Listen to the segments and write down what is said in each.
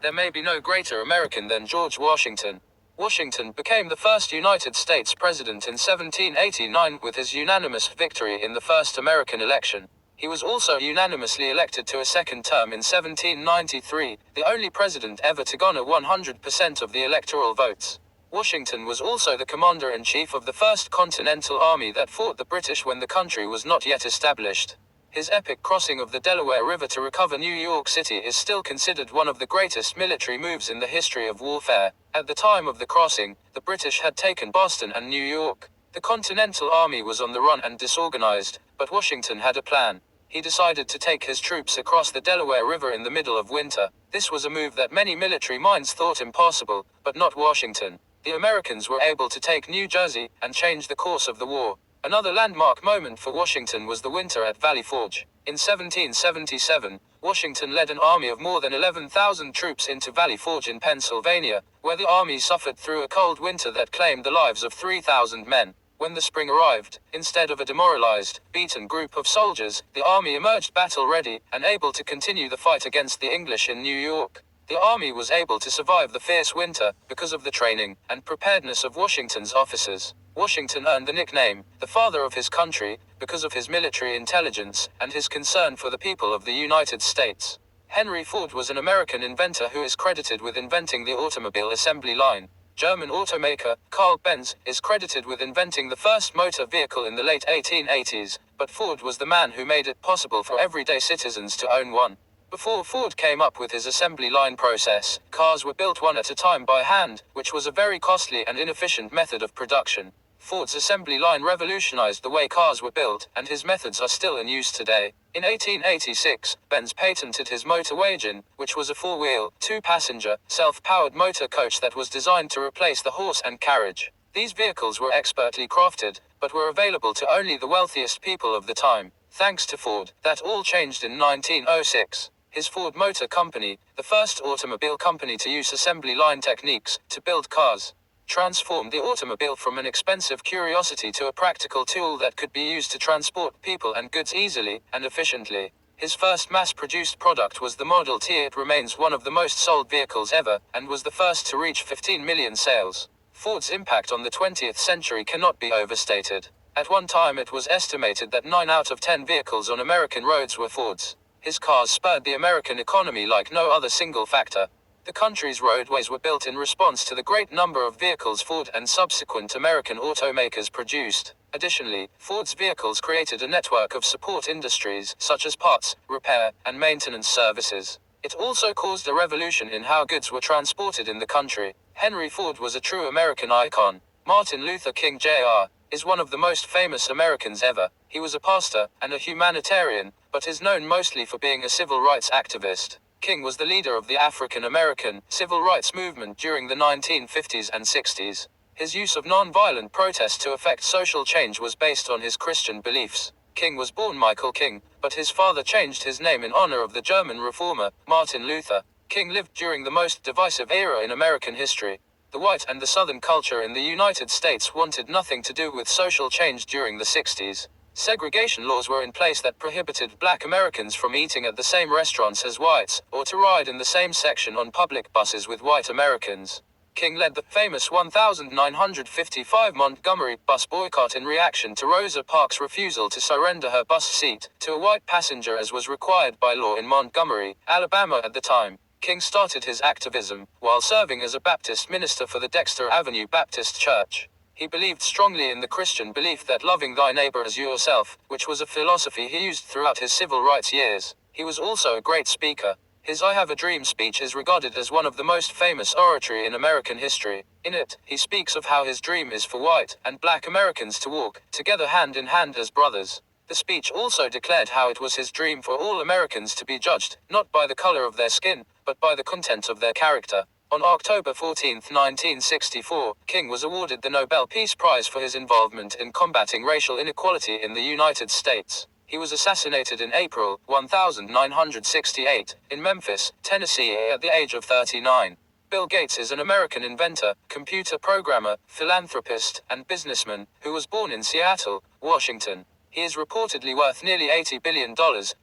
There may be no greater American than George Washington. Washington became the first United States president in 1789 with his unanimous victory in the first American election. He was also unanimously elected to a second term in 1793, the only president ever to garner 100% of the electoral votes. Washington was also the commander-in-chief of the First Continental Army that fought the British when the country was not yet established. His epic crossing of the Delaware River to recover New York City is still considered one of the greatest military moves in the history of warfare. At the time of the crossing, the British had taken Boston and New York. The Continental Army was on the run and disorganized, but Washington had a plan. He decided to take his troops across the Delaware River in the middle of winter. This was a move that many military minds thought impossible, but not Washington. The Americans were able to take New Jersey and change the course of the war. Another landmark moment for Washington was the winter at Valley Forge. In 1777, Washington led an army of more than 11,000 troops into Valley Forge in Pennsylvania, where the army suffered through a cold winter that claimed the lives of 3,000 men. When the spring arrived, instead of a demoralized, beaten group of soldiers, the army emerged battle-ready and able to continue the fight against the English in New York. The army was able to survive the fierce winter because of the training and preparedness of Washington's officers. Washington earned the nickname, the father of his country, because of his military intelligence and his concern for the people of the United States. Henry Ford was an American inventor who is credited with inventing the automobile assembly line. German automaker Carl Benz is credited with inventing the first motor vehicle in the late 1880s, but Ford was the man who made it possible for everyday citizens to own one. Before Ford came up with his assembly line process, cars were built one at a time by hand, which was a very costly and inefficient method of production. Ford's assembly line revolutionized the way cars were built, and his methods are still in use today. In 1886, Benz patented his motor wagon, which was a four-wheel, two-passenger, self-powered motor coach that was designed to replace the horse and carriage. These vehicles were expertly crafted, but were available to only the wealthiest people of the time. Thanks to Ford, that all changed in 1906. His Ford Motor Company, the first automobile company to use assembly line techniques to build cars, transformed the automobile from an expensive curiosity to a practical tool that could be used to transport people and goods easily and efficiently. His first mass-produced product was the Model T. It remains one of the most sold vehicles ever, and was the first to reach 15 million sales. Ford's impact on the 20th century cannot be overstated. At one time it was estimated that 9 out of 10 vehicles on American roads were Fords. His cars spurred the American economy like no other single factor. The country's roadways were built in response to the great number of vehicles Ford and subsequent American automakers produced. Additionally, Ford's vehicles created a network of support industries, such as parts, repair, and maintenance services. It also caused a revolution in how goods were transported in the country. Henry Ford was a true American icon. Martin Luther King Jr. is one of the most famous Americans ever. He was a pastor and a humanitarian, but is known mostly for being a civil rights activist. King was the leader of the African American civil rights movement during the 1950s and 60s. His use of non-violent protest to effect social change was based on his Christian beliefs. King was born Michael King, but his father changed his name in honor of the German reformer, Martin Luther. King lived during the most divisive era in American history. The white and the Southern culture in the United States wanted nothing to do with social change during the 60s. Segregation laws were in place that prohibited black Americans from eating at the same restaurants as whites, or to ride in the same section on public buses with white Americans. King led the famous 1955 Montgomery bus boycott in reaction to Rosa Parks' refusal to surrender her bus seat to a white passenger as was required by law in Montgomery, Alabama at the time. King started his activism while serving as a Baptist minister for the Dexter Avenue Baptist Church. He believed strongly in the Christian belief that loving thy neighbor as yourself, which was a philosophy he used throughout his civil rights years. He was also a great speaker. His I Have a Dream speech is regarded as one of the most famous oratory in American history. In it, he speaks of how his dream is for white and black Americans to walk together hand in hand as brothers. The speech also declared how it was his dream for all Americans to be judged, not by the color of their skin, but by the content of their character. On October 14, 1964, King was awarded the Nobel Peace Prize for his involvement in combating racial inequality in the United States. He was assassinated in April 1968 in Memphis, Tennessee at the age of 39. Bill Gates is an American inventor, computer programmer, philanthropist, and businessman who was born in Seattle, Washington. He is reportedly worth nearly $80 billion,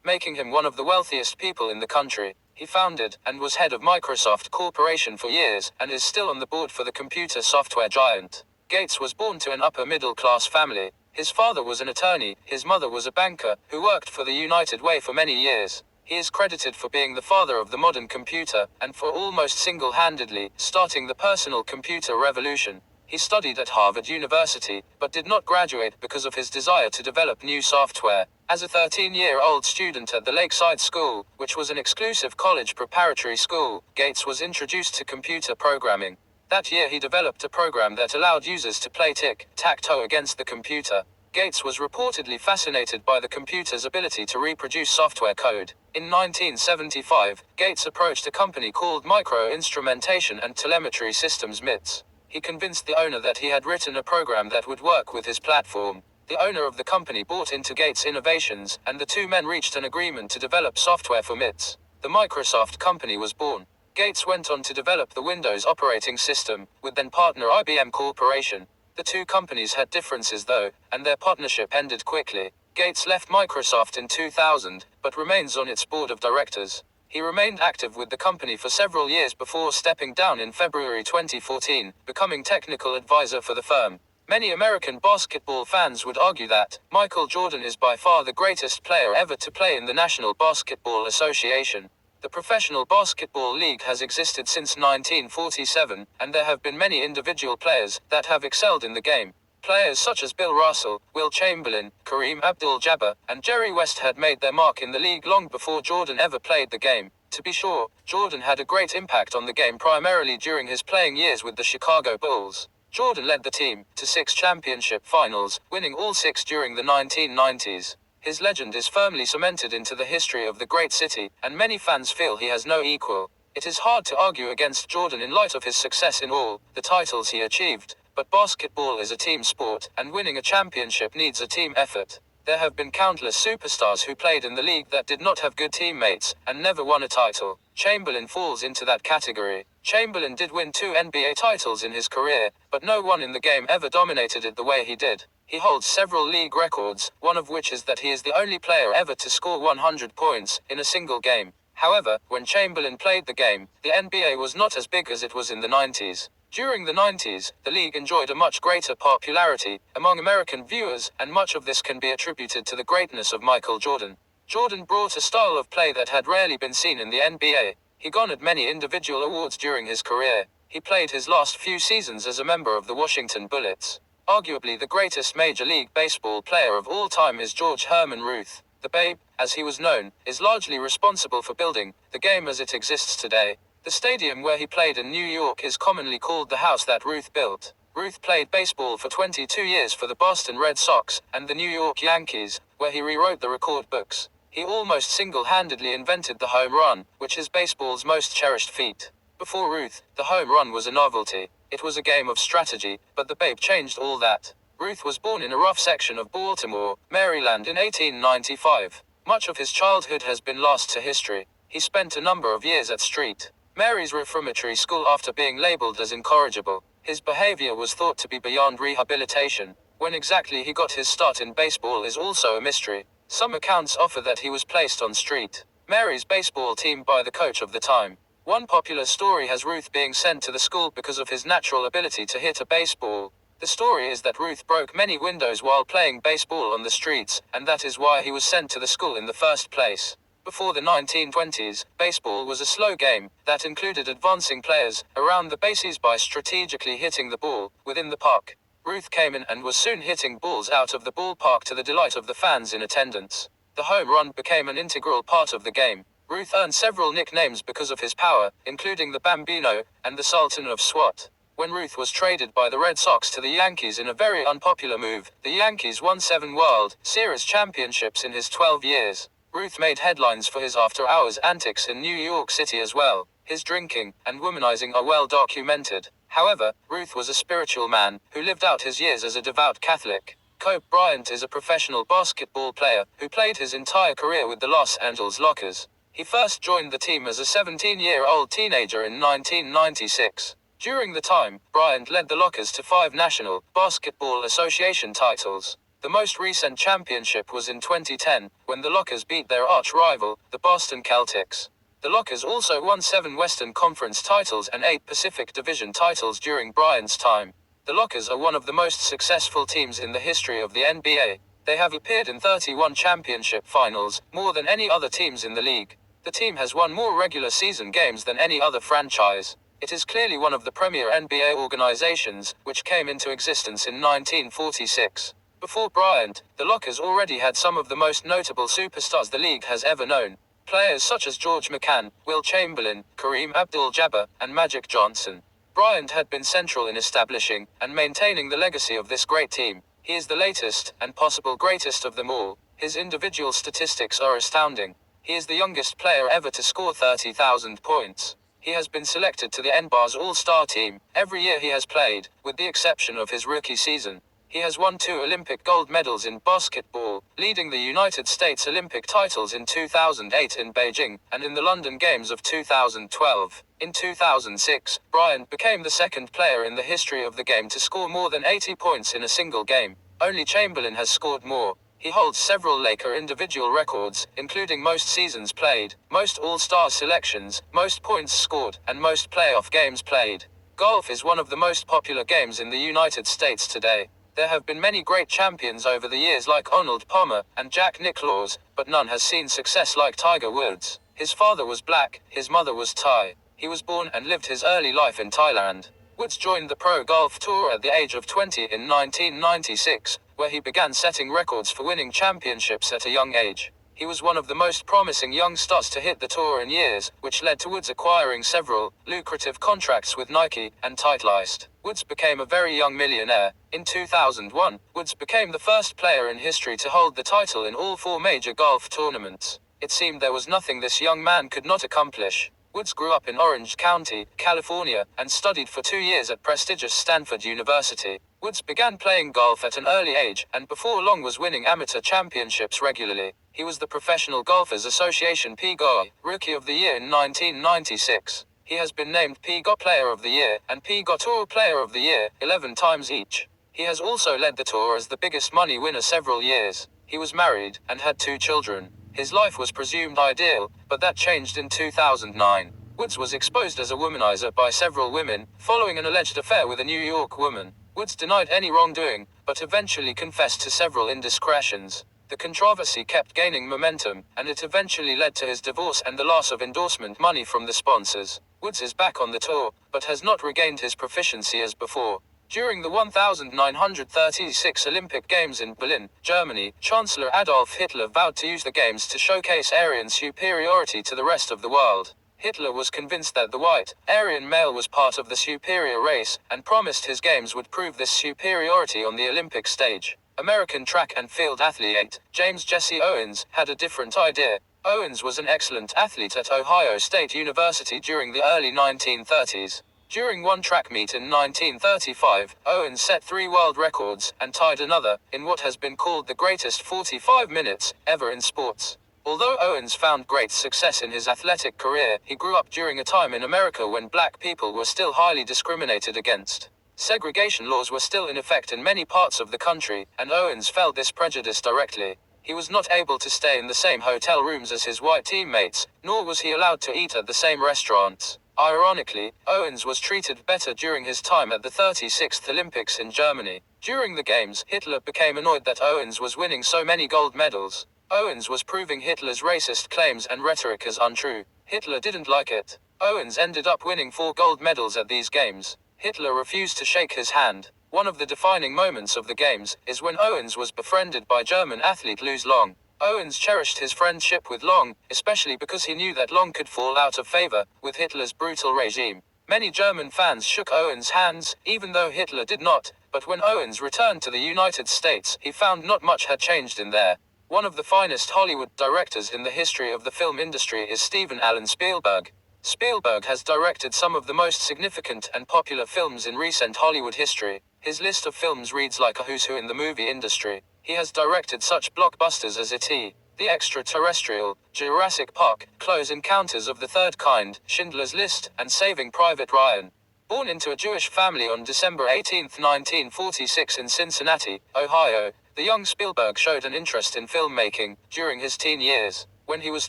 making him one of the wealthiest people in the country. He founded and was head of Microsoft Corporation for years and is still on the board for the computer software giant. Gates was born to an upper-middle-class family. His father was an attorney, his mother was a banker, who worked for the United Way for many years. He is credited for being the father of the modern computer, and for almost single-handedly starting the personal computer revolution. He studied at Harvard University, but did not graduate because of his desire to develop new software. As a 13-year-old student at the Lakeside School, which was an exclusive college preparatory school, Gates was introduced to computer programming. That year he developed a program that allowed users to play tic-tac-toe against the computer. Gates was reportedly fascinated by the computer's ability to reproduce software code. In 1975, Gates approached a company called Micro Instrumentation and Telemetry Systems MITS. He convinced the owner that he had written a program that would work with his platform. The owner of the company bought into Gates' innovations, and the two men reached an agreement to develop software for MITS. The Microsoft company was born. Gates went on to develop the Windows operating system, with then partner IBM Corporation. The two companies had differences though, and their partnership ended quickly. Gates left Microsoft in 2000, but remains on its board of directors. He remained active with the company for several years before stepping down in February 2014, becoming technical advisor for the firm. Many American basketball fans would argue that Michael Jordan is by far the greatest player ever to play in the National Basketball Association. The Professional Basketball League has existed since 1947, and there have been many individual players that have excelled in the game. Players such as Bill Russell, Will Chamberlain, Kareem Abdul-Jabbar, and Jerry West had made their mark in the league long before Jordan ever played the game. To be sure, Jordan had a great impact on the game primarily during his playing years with the Chicago Bulls. Jordan led the team to 6 championship finals, winning all 6 during the 1990s. His legend is firmly cemented into the history of the great city, and many fans feel he has no equal. It is hard to argue against Jordan in light of his success in all the titles he achieved, but basketball is a team sport, and winning a championship needs a team effort. There have been countless superstars who played in the league that did not have good teammates, and never won a title. Chamberlain falls into that category. Chamberlain did win 2 NBA titles in his career, but no one in the game ever dominated it the way he did. He holds several league records, one of which is that he is the only player ever to score 100 points in a single game. However, when Chamberlain played the game, the NBA was not as big as it was in the 90s. During the 90s, the league enjoyed a much greater popularity among American viewers, and much of this can be attributed to the greatness of Michael Jordan. Jordan brought a style of play that had rarely been seen in the NBA. He garnered many individual awards during his career. He played his last few seasons as a member of the Washington Bullets. Arguably the greatest Major League Baseball player of all time is George Herman Ruth. The Babe, as he was known, is largely responsible for building the game as it exists today. The stadium where he played in New York is commonly called the house that Ruth built. Ruth played baseball for 22 years for the Boston Red Sox and the New York Yankees, where he rewrote the record books. He almost single-handedly invented the home run, which is baseball's most cherished feat. Before Ruth, the home run was a novelty. It was a game of strategy, but the Babe changed all that. Ruth was born in a rough section of Baltimore, Maryland in 1895. Much of his childhood has been lost to history. He spent a number of years at St. Mary's Reformatory School after being labeled as incorrigible. His behavior was thought to be beyond rehabilitation. When exactly he got his start in baseball is also a mystery. Some accounts offer that he was placed on St. Mary's baseball team by the coach of the time. One popular story has Ruth being sent to the school because of his natural ability to hit a baseball. The story is that Ruth broke many windows while playing baseball on the streets, and that is why he was sent to the school in the first place. Before the 1920s, baseball was a slow game that included advancing players around the bases by strategically hitting the ball within the park. Ruth came in and was soon hitting balls out of the ballpark to the delight of the fans in attendance. The home run became an integral part of the game. Ruth earned several nicknames because of his power, including the Bambino and the Sultan of SWAT. When Ruth was traded by the Red Sox to the Yankees in a very unpopular move, the Yankees won 7 World Series championships in his 12 years. Ruth made headlines for his after-hours antics in New York City as well. His drinking and womanizing are well documented. However, Ruth was a spiritual man who lived out his years as a devout Catholic. Kobe Bryant is a professional basketball player who played his entire career with the Los Angeles Lakers. He first joined the team as a 17-year-old teenager in 1996. During the time, Bryant led the Lakers to 5 National Basketball Association titles. The most recent championship was in 2010, when the Lakers beat their arch-rival, the Boston Celtics. The Lockers also won 7 Western Conference titles and 8 Pacific Division titles during Bryant's time. The Lockers are one of the most successful teams in the history of the NBA. They have appeared in 31 championship finals, more than any other teams in the league. The team has won more regular season games than any other franchise. It is clearly one of the premier NBA organizations, which came into existence in 1946. Before Bryant, the Lockers already had some of the most notable superstars the league has ever known. Players such as George McCann, Will Chamberlain, Kareem Abdul-Jabbar, and Magic Johnson. Bryant had been central in establishing and maintaining the legacy of this great team. He is the latest, and possible greatest of them all. His individual statistics are astounding. He is the youngest player ever to score 30,000 points. He has been selected to the NBA's All-Star team every year he has played, with the exception of his rookie season. He has won 2 Olympic gold medals in basketball, leading the United States Olympic titles in 2008 in Beijing, and in the London Games of 2012. In 2006, Bryant became the second player in the history of the game to score more than 80 points in a single game. Only Chamberlain has scored more. He holds several Laker individual records, including most seasons played, most All-Star selections, most points scored, and most playoff games played. Golf is one of the most popular games in the United States today. There have been many great champions over the years like Arnold Palmer and Jack Nicklaus, but none has seen success like Tiger Woods. His father was black, his mother was Thai. He was born and lived his early life in Thailand. Woods joined the Pro Golf Tour at the age of 20 in 1996, where he began setting records for winning championships at a young age. He was one of the most promising young stars to hit the tour in years, which led to Woods acquiring several lucrative contracts with Nike and Titleist. Woods became a very young millionaire. In 2001, Woods became the first player in history to hold the title in all 4 major golf tournaments. It seemed there was nothing this young man could not accomplish. Woods grew up in Orange County, California, and studied for 2 years at prestigious Stanford University. Woods began playing golf at an early age, and before long was winning amateur championships regularly. He was the Professional Golfers Association PGA Rookie of the Year in 1996. He has been named PGA Player of the Year and PGA Tour Player of the Year 11 times each. He has also led the tour as the biggest money winner several years. He was married and had 2 children. His life was presumed ideal, but that changed in 2009. Woods was exposed as a womanizer by several women, following an alleged affair with a New York woman. Woods denied any wrongdoing, but eventually confessed to several indiscretions. The controversy kept gaining momentum, and it eventually led to his divorce and the loss of endorsement money from the sponsors. Woods is back on the tour, but has not regained his proficiency as before. During the 1936 Olympic Games in Berlin, Germany, Chancellor Adolf Hitler vowed to use the games to showcase Aryan superiority to the rest of the world. Hitler was convinced that the white, Aryan male was part of the superior race, and promised his games would prove this superiority on the Olympic stage. American track and field athlete, James Jesse Owens, had a different idea. Owens was an excellent athlete at Ohio State University during the early 1930s. During one track meet in 1935, Owens set 3 world records, and tied another, in what has been called the greatest 45 minutes ever in sports. Although Owens found great success in his athletic career, he grew up during a time in America when black people were still highly discriminated against. Segregation laws were still in effect in many parts of the country, and Owens felt this prejudice directly. He was not able to stay in the same hotel rooms as his white teammates, nor was he allowed to eat at the same restaurants. Ironically, Owens was treated better during his time at the 36th Olympics in Germany. During the games, Hitler became annoyed that Owens was winning so many gold medals. Owens was proving Hitler's racist claims and rhetoric as untrue. Hitler didn't like it. Owens ended up winning 4 gold medals at these games. Hitler refused to shake his hand. One of the defining moments of the games is when Owens was befriended by German athlete Louis Long. Owens cherished his friendship with Long, especially because he knew that Long could fall out of favor with Hitler's brutal regime. Many German fans shook Owens' hands, even though Hitler did not, but when Owens returned to the United States, he found not much had changed in there. One of the finest Hollywood directors in the history of the film industry is Steven Allen Spielberg. Spielberg has directed some of the most significant and popular films in recent Hollywood history. His list of films reads like a who's who in the movie industry. He has directed such blockbusters as E.T., The Extraterrestrial, Jurassic Park, Close Encounters of the Third Kind, Schindler's List, and Saving Private Ryan. Born into a Jewish family on December 18, 1946 in Cincinnati, Ohio, the young Spielberg showed an interest in filmmaking during his teen years. When he was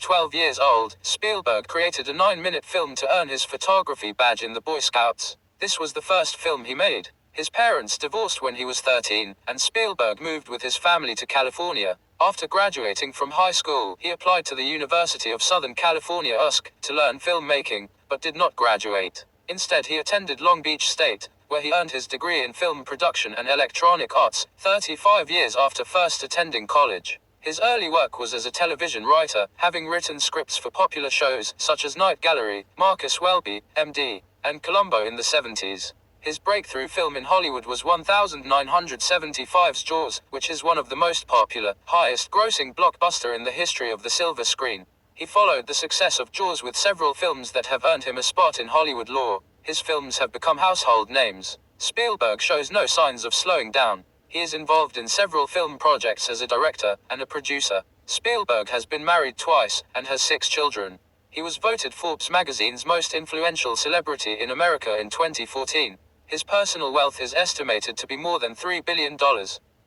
12 years old, Spielberg created a 9-minute film to earn his photography badge in the Boy Scouts. This was the first film he made. His parents divorced when he was 13, and Spielberg moved with his family to California. After graduating from high school, he applied to the University of Southern California USC to learn filmmaking, but did not graduate. Instead, he attended Long Beach State, where he earned his degree in film production and electronic arts, 35 years after first attending college. His early work was as a television writer, having written scripts for popular shows such as Night Gallery, Marcus Welby, MD, and Columbo in the 70s. His breakthrough film in Hollywood was 1975's Jaws, which is one of the most popular, highest-grossing blockbuster in the history of the silver screen. He followed the success of Jaws with several films that have earned him a spot in Hollywood lore. His films have become household names. Spielberg shows no signs of slowing down. He is involved in several film projects as a director and a producer. Spielberg has been married twice and has 6 children. He was voted Forbes magazine's most influential celebrity in America in 2014. His personal wealth is estimated to be more than $3 billion.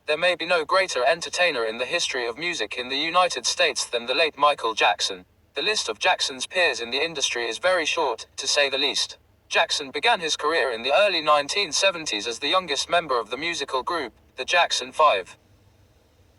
There may be no greater entertainer in the history of music in the United States than the late Michael Jackson. The list of Jackson's peers in the industry is very short, to say the least. Jackson began his career in the early 1970s as the youngest member of the musical group, the Jackson 5.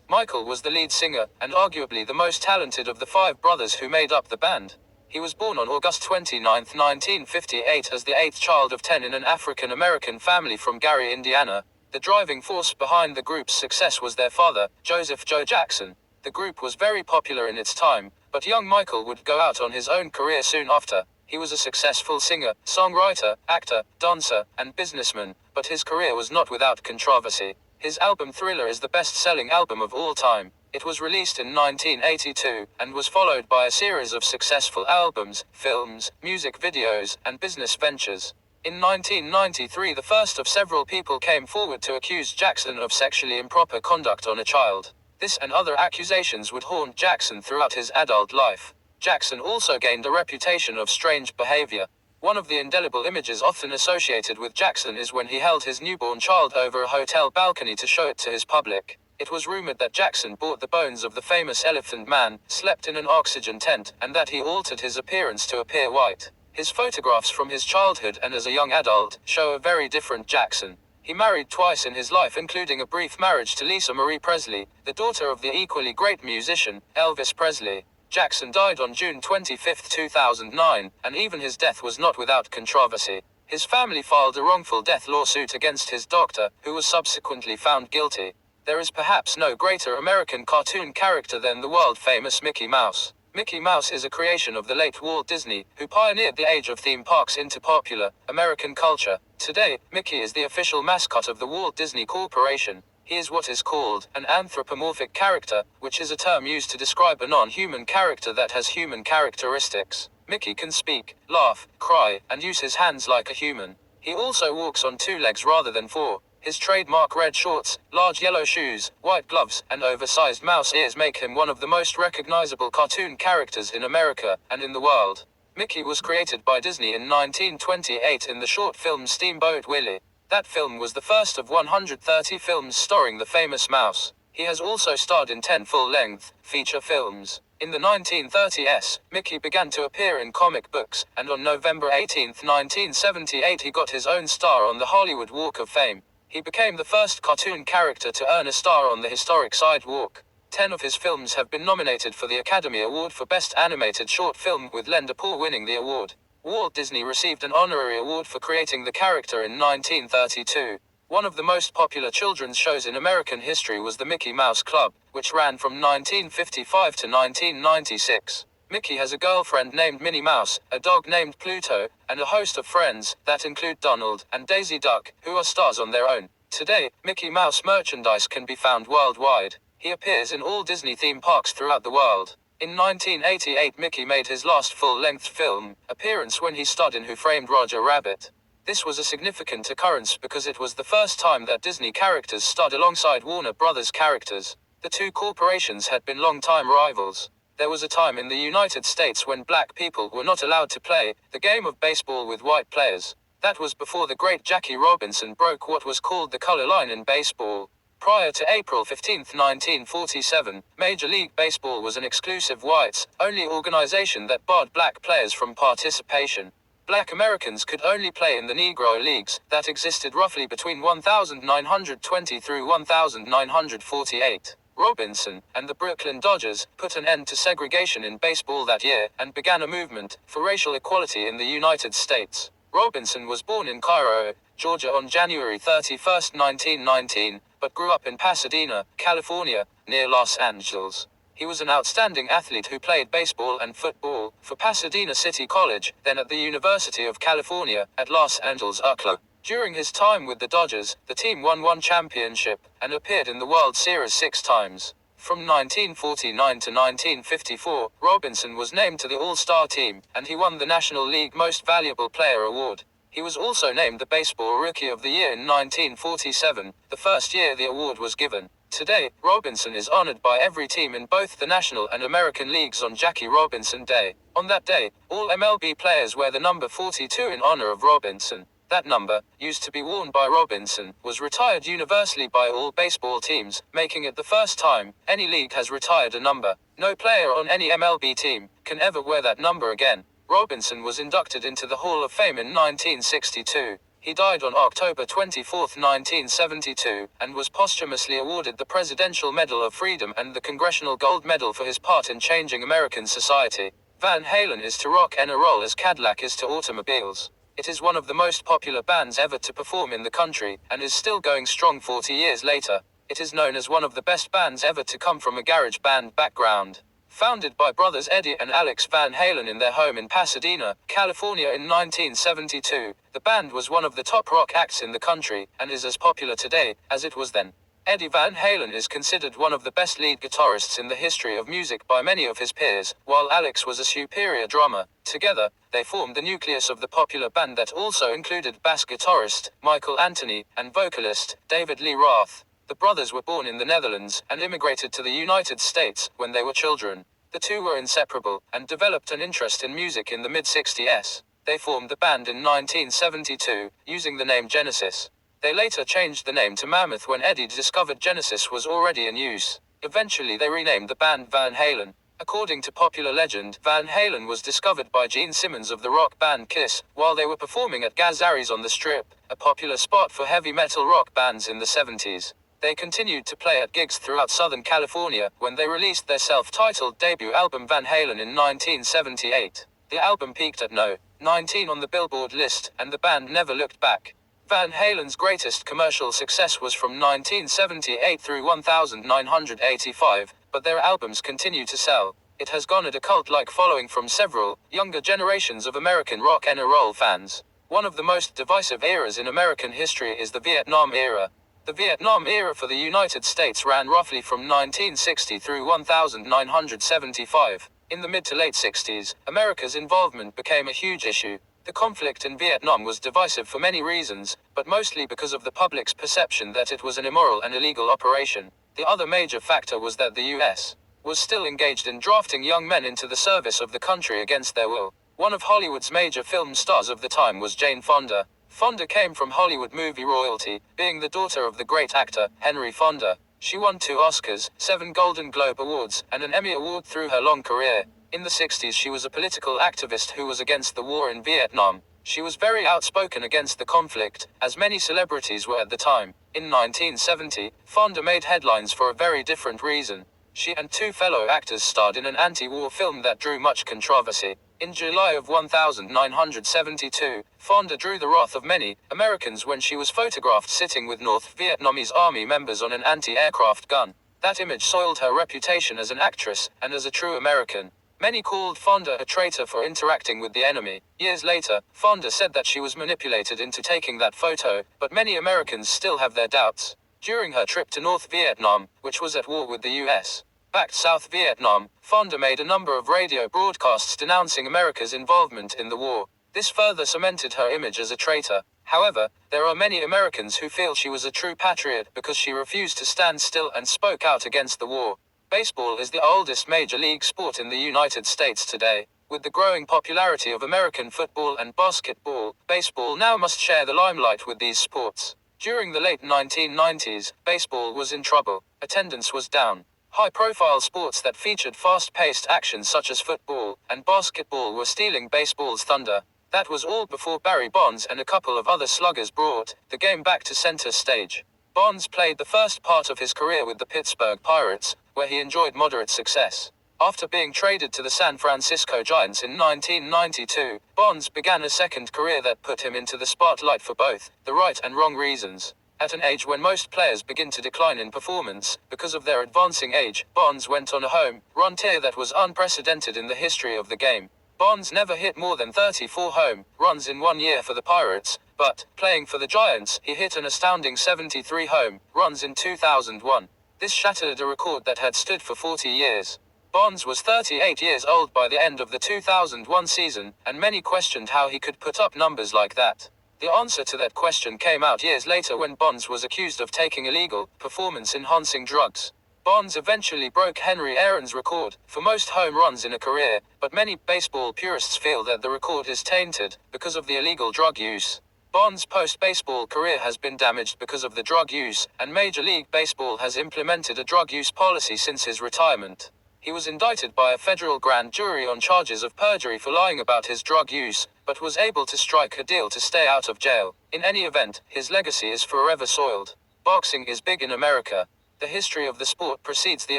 Michael was the lead singer, and arguably the most talented of the 5 brothers who made up the band. He was born on August 29, 1958 as the 8th child of 10 in an African-American family from Gary, Indiana. The driving force behind the group's success was their father, Joseph "Joe" Jackson. The group was very popular in its time, but young Michael would go out on his own career soon after. He was a successful singer, songwriter, actor, dancer, and businessman, but his career was not without controversy. His album Thriller is the best-selling album of all time. It was released in 1982, and was followed by a series of successful albums, films, music videos, and business ventures. In 1993, the first of several people came forward to accuse Jackson of sexually improper conduct on a child. This and other accusations would haunt Jackson throughout his adult life. Jackson also gained a reputation of strange behavior. One of the indelible images often associated with Jackson is when he held his newborn child over a hotel balcony to show it to his public. It was rumored that Jackson bought the bones of the famous Elephant Man, slept in an oxygen tent, and that he altered his appearance to appear white. His photographs from his childhood and as a young adult show a very different Jackson. He married twice in his life, including a brief marriage to Lisa Marie Presley, the daughter of the equally great musician, Elvis Presley. Jackson died on June 25, 2009, and even his death was not without controversy. His family filed a wrongful death lawsuit against his doctor, who was subsequently found guilty. There is perhaps no greater American cartoon character than the world-famous Mickey Mouse. Mickey Mouse is a creation of the late Walt Disney, who pioneered the age of theme parks into popular American culture. Today, Mickey is the official mascot of the Walt Disney Corporation. He is what is called an anthropomorphic character, which is a term used to describe a non-human character that has human characteristics. Mickey can speak, laugh, cry, and use his hands like a human. He also walks on 2 legs rather than 4. His trademark red shorts, large yellow shoes, white gloves, and oversized mouse ears make him one of the most recognizable cartoon characters in America and in the world. Mickey was created by Disney in 1928 in the short film Steamboat Willie. That film was the first of 130 films starring the famous mouse. He has also starred in 10 full-length feature films. In the 1930s, Mickey began to appear in comic books, and on November 18, 1978 he got his own star on the Hollywood Walk of Fame. He became the first cartoon character to earn a star on the historic sidewalk. 10 of his films have been nominated for the Academy Award for Best Animated Short Film, with Linda Paul winning the award. Walt Disney received an honorary award for creating the character in 1932. One of the most popular children's shows in American history was the Mickey Mouse Club, which ran from 1955 to 1996. Mickey has a girlfriend named Minnie Mouse, a dog named Pluto, and a host of friends that include Donald and Daisy Duck, who are stars on their own. Today, Mickey Mouse merchandise can be found worldwide. He appears in all Disney theme parks throughout the world. In 1988, Mickey made his last full-length film appearance when he starred in Who Framed Roger Rabbit. This was a significant occurrence because it was the first time that Disney characters starred alongside Warner Brothers characters. The 2 corporations had been long-time rivals. There was a time in the United States when black people were not allowed to play the game of baseball with white players. That was before the great Jackie Robinson broke what was called the color line in baseball. Prior to April 15, 1947, Major League Baseball was an exclusive whites-only organization that barred black players from participation. Black Americans could only play in the Negro Leagues that existed roughly between 1920 through 1948. Robinson and the Brooklyn Dodgers put an end to segregation in baseball that year and began a movement for racial equality in the United States. Robinson was born in Cairo, Georgia on January 31, 1919, but grew up in Pasadena, California, near Los Angeles. He was an outstanding athlete who played baseball and football for Pasadena City College, then at the University of California at Los Angeles UCLA. During his time with the Dodgers, the team won one championship and appeared in the World Series 6 times. From 1949 to 1954, Robinson was named to the All-Star team, and he won the National League Most Valuable Player award. He was also named the Baseball Rookie of the Year in 1947, the first year the award was given. Today, Robinson is honored by every team in both the National and American Leagues on Jackie Robinson Day. On that day, all MLB players wear the number 42 in honor of Robinson. That number, used to be worn by Robinson, was retired universally by all baseball teams, making it the first time any league has retired a number. No player on any MLB team can ever wear that number again. Robinson was inducted into the Hall of Fame in 1962. He died on October 24, 1972, and was posthumously awarded the Presidential Medal of Freedom and the Congressional Gold Medal for his part in changing American society. Van Halen is to rock and roll as Cadillac is to automobiles. It is one of the most popular bands ever to perform in the country, and is still going strong 40 years later. It is known as one of the best bands ever to come from a garage band background. Founded by brothers Eddie and Alex Van Halen in their home in Pasadena, California in 1972, the band was one of the top rock acts in the country, and is as popular today as it was then. Eddie Van Halen is considered one of the best lead guitarists in the history of music by many of his peers, while Alex was a superior drummer. Together, they formed the nucleus of the popular band that also included bass guitarist Michael Anthony and vocalist David Lee Roth. The brothers were born in the Netherlands and immigrated to the United States when they were children. The two were inseparable and developed an interest in music in the mid-60s. They formed the band in 1972, using the name Genesis. They later changed the name to Mammoth when Eddie discovered Genesis was already in use. Eventually they renamed the band Van Halen. According to popular legend, Van Halen was discovered by Gene Simmons of the rock band Kiss, while they were performing at Gazaries on the Strip, a popular spot for heavy metal rock bands in the 70s. They continued to play at gigs throughout Southern California when they released their self-titled debut album Van Halen in 1978. The album peaked at No. 19 on the Billboard list, and the band never looked back. Van Halen's greatest commercial success was from 1978 through 1985, but their albums continue to sell. It has garnered a cult-like following from several younger generations of American rock and roll fans. One of the most divisive eras in American history is the Vietnam era. The Vietnam era for the United States ran roughly from 1960 through 1975. In the mid to late 60s, America's involvement became a huge issue. The conflict in Vietnam was divisive for many reasons, but mostly because of the public's perception that it was an immoral and illegal operation. The other major factor was that the U.S. was still engaged in drafting young men into the service of the country against their will. One of Hollywood's major film stars of the time was Jane Fonda. Fonda came from Hollywood movie royalty, being the daughter of the great actor, Henry Fonda. She won 2 Oscars, 7 Golden Globe Awards, and an Emmy Award through her long career. In the 60s she was a political activist who was against the war in Vietnam. She was very outspoken against the conflict, as many celebrities were at the time. In 1970, Fonda made headlines for a very different reason. She and 2 fellow actors starred in an anti-war film that drew much controversy. In July of 1972, Fonda drew the wrath of many Americans when she was photographed sitting with North Vietnamese army members on an anti-aircraft gun. That image soiled her reputation as an actress and as a true American. Many called Fonda a traitor for interacting with the enemy. Years later, Fonda said that she was manipulated into taking that photo, but many Americans still have their doubts. During her trip to North Vietnam, which was at war with the U.S. backed South Vietnam, Fonda made a number of radio broadcasts denouncing America's involvement in the war. This further cemented her image as a traitor. However, there are many Americans who feel she was a true patriot because she refused to stand still and spoke out against the war. Baseball is the oldest major league sport in the United States today. With the growing popularity of American football and basketball, baseball now must share the limelight with these sports. During the late 1990s, baseball was in trouble. Attendance was down. High-profile sports that featured fast-paced action such as football and basketball were stealing baseball's thunder. That was all before Barry Bonds and a couple of other sluggers brought the game back to center stage. Bonds played the first part of his career with the Pittsburgh Pirates, where he enjoyed moderate success. After being traded to the San Francisco Giants in 1992, Bonds began a second career that put him into the spotlight for both the right and wrong reasons. At an age when most players begin to decline in performance because of their advancing age, Bonds went on a home run tear that was unprecedented in the history of the game. Bonds never hit more than 34 home runs in 1 year for the Pirates, but, playing for the Giants, he hit an astounding 73 home runs in 2001. This shattered a record that had stood for 40 years. Bonds was 38 years old by the end of the 2001 season, and many questioned how he could put up numbers like that. The answer to that question came out years later when Bonds was accused of taking illegal, performance-enhancing drugs. Bonds eventually broke Henry Aaron's record for most home runs in a career, but many baseball purists feel that the record is tainted because of the illegal drug use. Bonds' post-baseball career has been damaged because of the drug use, and Major League Baseball has implemented a drug use policy since his retirement. He was indicted by a federal grand jury on charges of perjury for lying about his drug use, but was able to strike a deal to stay out of jail. In any event, his legacy is forever soiled. Boxing is big in America. The history of the sport precedes the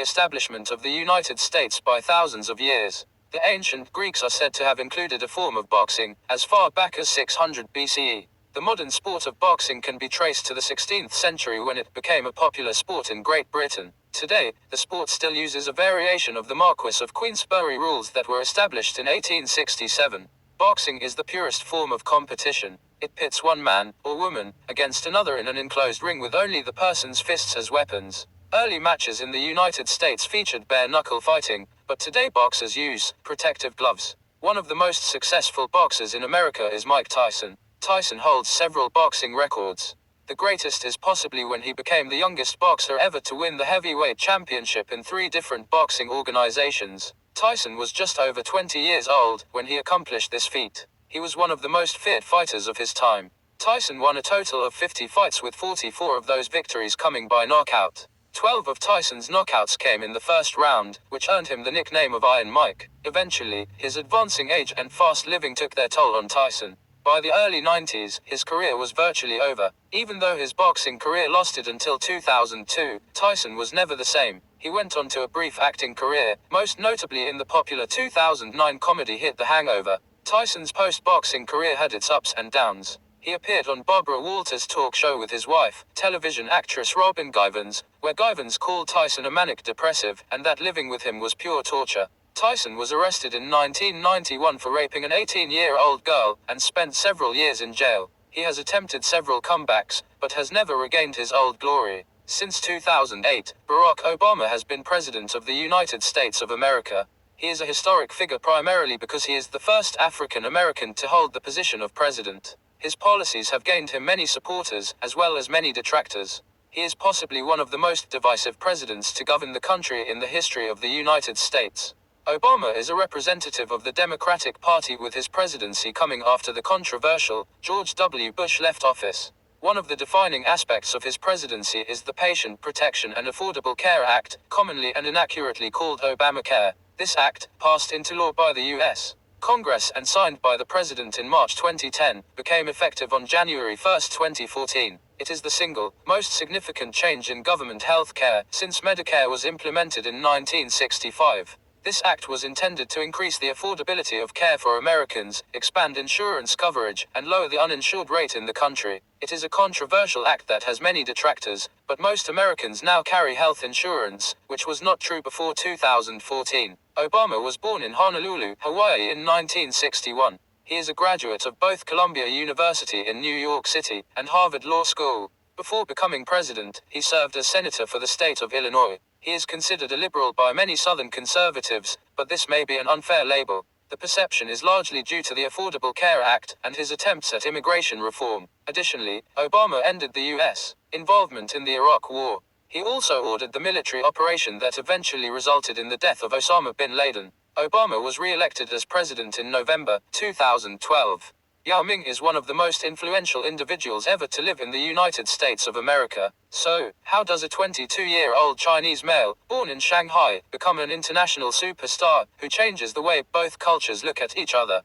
establishment of the United States by thousands of years. The ancient Greeks are said to have included a form of boxing as far back as 600 BCE. The modern sport of boxing can be traced to the 16th century when it became a popular sport in Great Britain. Today, the sport still uses a variation of the Marquess of Queensberry rules that were established in 1867. Boxing is the purest form of competition. It pits one man, or woman, against another in an enclosed ring with only the person's fists as weapons. Early matches in the United States featured bare-knuckle fighting, but today boxers use protective gloves. One of the most successful boxers in America is Mike Tyson. Tyson holds several boxing records. The greatest is possibly when he became the youngest boxer ever to win the heavyweight championship in 3 different boxing organizations. Tyson was just over 20 years old when he accomplished this feat. He was one of the most feared fighters of his time. Tyson won a total of 50 fights with 44 of those victories coming by knockout. 12 of Tyson's knockouts came in the first round, which earned him the nickname of Iron Mike. Eventually, his advancing age and fast living took their toll on Tyson. By the early 90s, his career was virtually over. Even though his boxing career lasted until 2002, Tyson was never the same. He went on to a brief acting career, most notably in the popular 2009 comedy hit The Hangover. Tyson's post-boxing career had its ups and downs. He appeared on Barbara Walters' talk show with his wife, television actress Robin Givens, where Givens called Tyson a manic depressive, and that living with him was pure torture. Tyson was arrested in 1991 for raping an 18-year-old girl, and spent several years in jail. He has attempted several comebacks, but has never regained his old glory. Since 2008, Barack Obama has been President of the United States of America. He is a historic figure primarily because he is the first African American to hold the position of president. His policies have gained him many supporters, as well as many detractors. He is possibly one of the most divisive presidents to govern the country in the history of the United States. Obama is a representative of the Democratic Party, with his presidency coming after the controversial George W. Bush left office. One of the defining aspects of his presidency is the Patient Protection and Affordable Care Act, commonly and inaccurately called Obamacare. This act, passed into law by the U.S. Congress and signed by the President in March 2010, became effective on January 1, 2014. It is the single, most significant change in government health care since Medicare was implemented in 1965. This act was intended to increase the affordability of care for Americans, expand insurance coverage, and lower the uninsured rate in the country. It is a controversial act that has many detractors, but most Americans now carry health insurance, which was not true before 2014. Obama was born in Honolulu, Hawaii in 1961. He is a graduate of both Columbia University in New York City and Harvard Law School. Before becoming president, he served as senator for the state of Illinois. He is considered a liberal by many Southern conservatives, but this may be an unfair label. The perception is largely due to the Affordable Care Act and his attempts at immigration reform. Additionally, Obama ended the U.S. involvement in the Iraq War. He also ordered the military operation that eventually resulted in the death of Osama bin Laden. Obama was re-elected as president in November 2012. Yao Ming is one of the most influential individuals ever to live in the United States of America. So, how does a 22-year-old Chinese male, born in Shanghai, become an international superstar, who changes the way both cultures look at each other?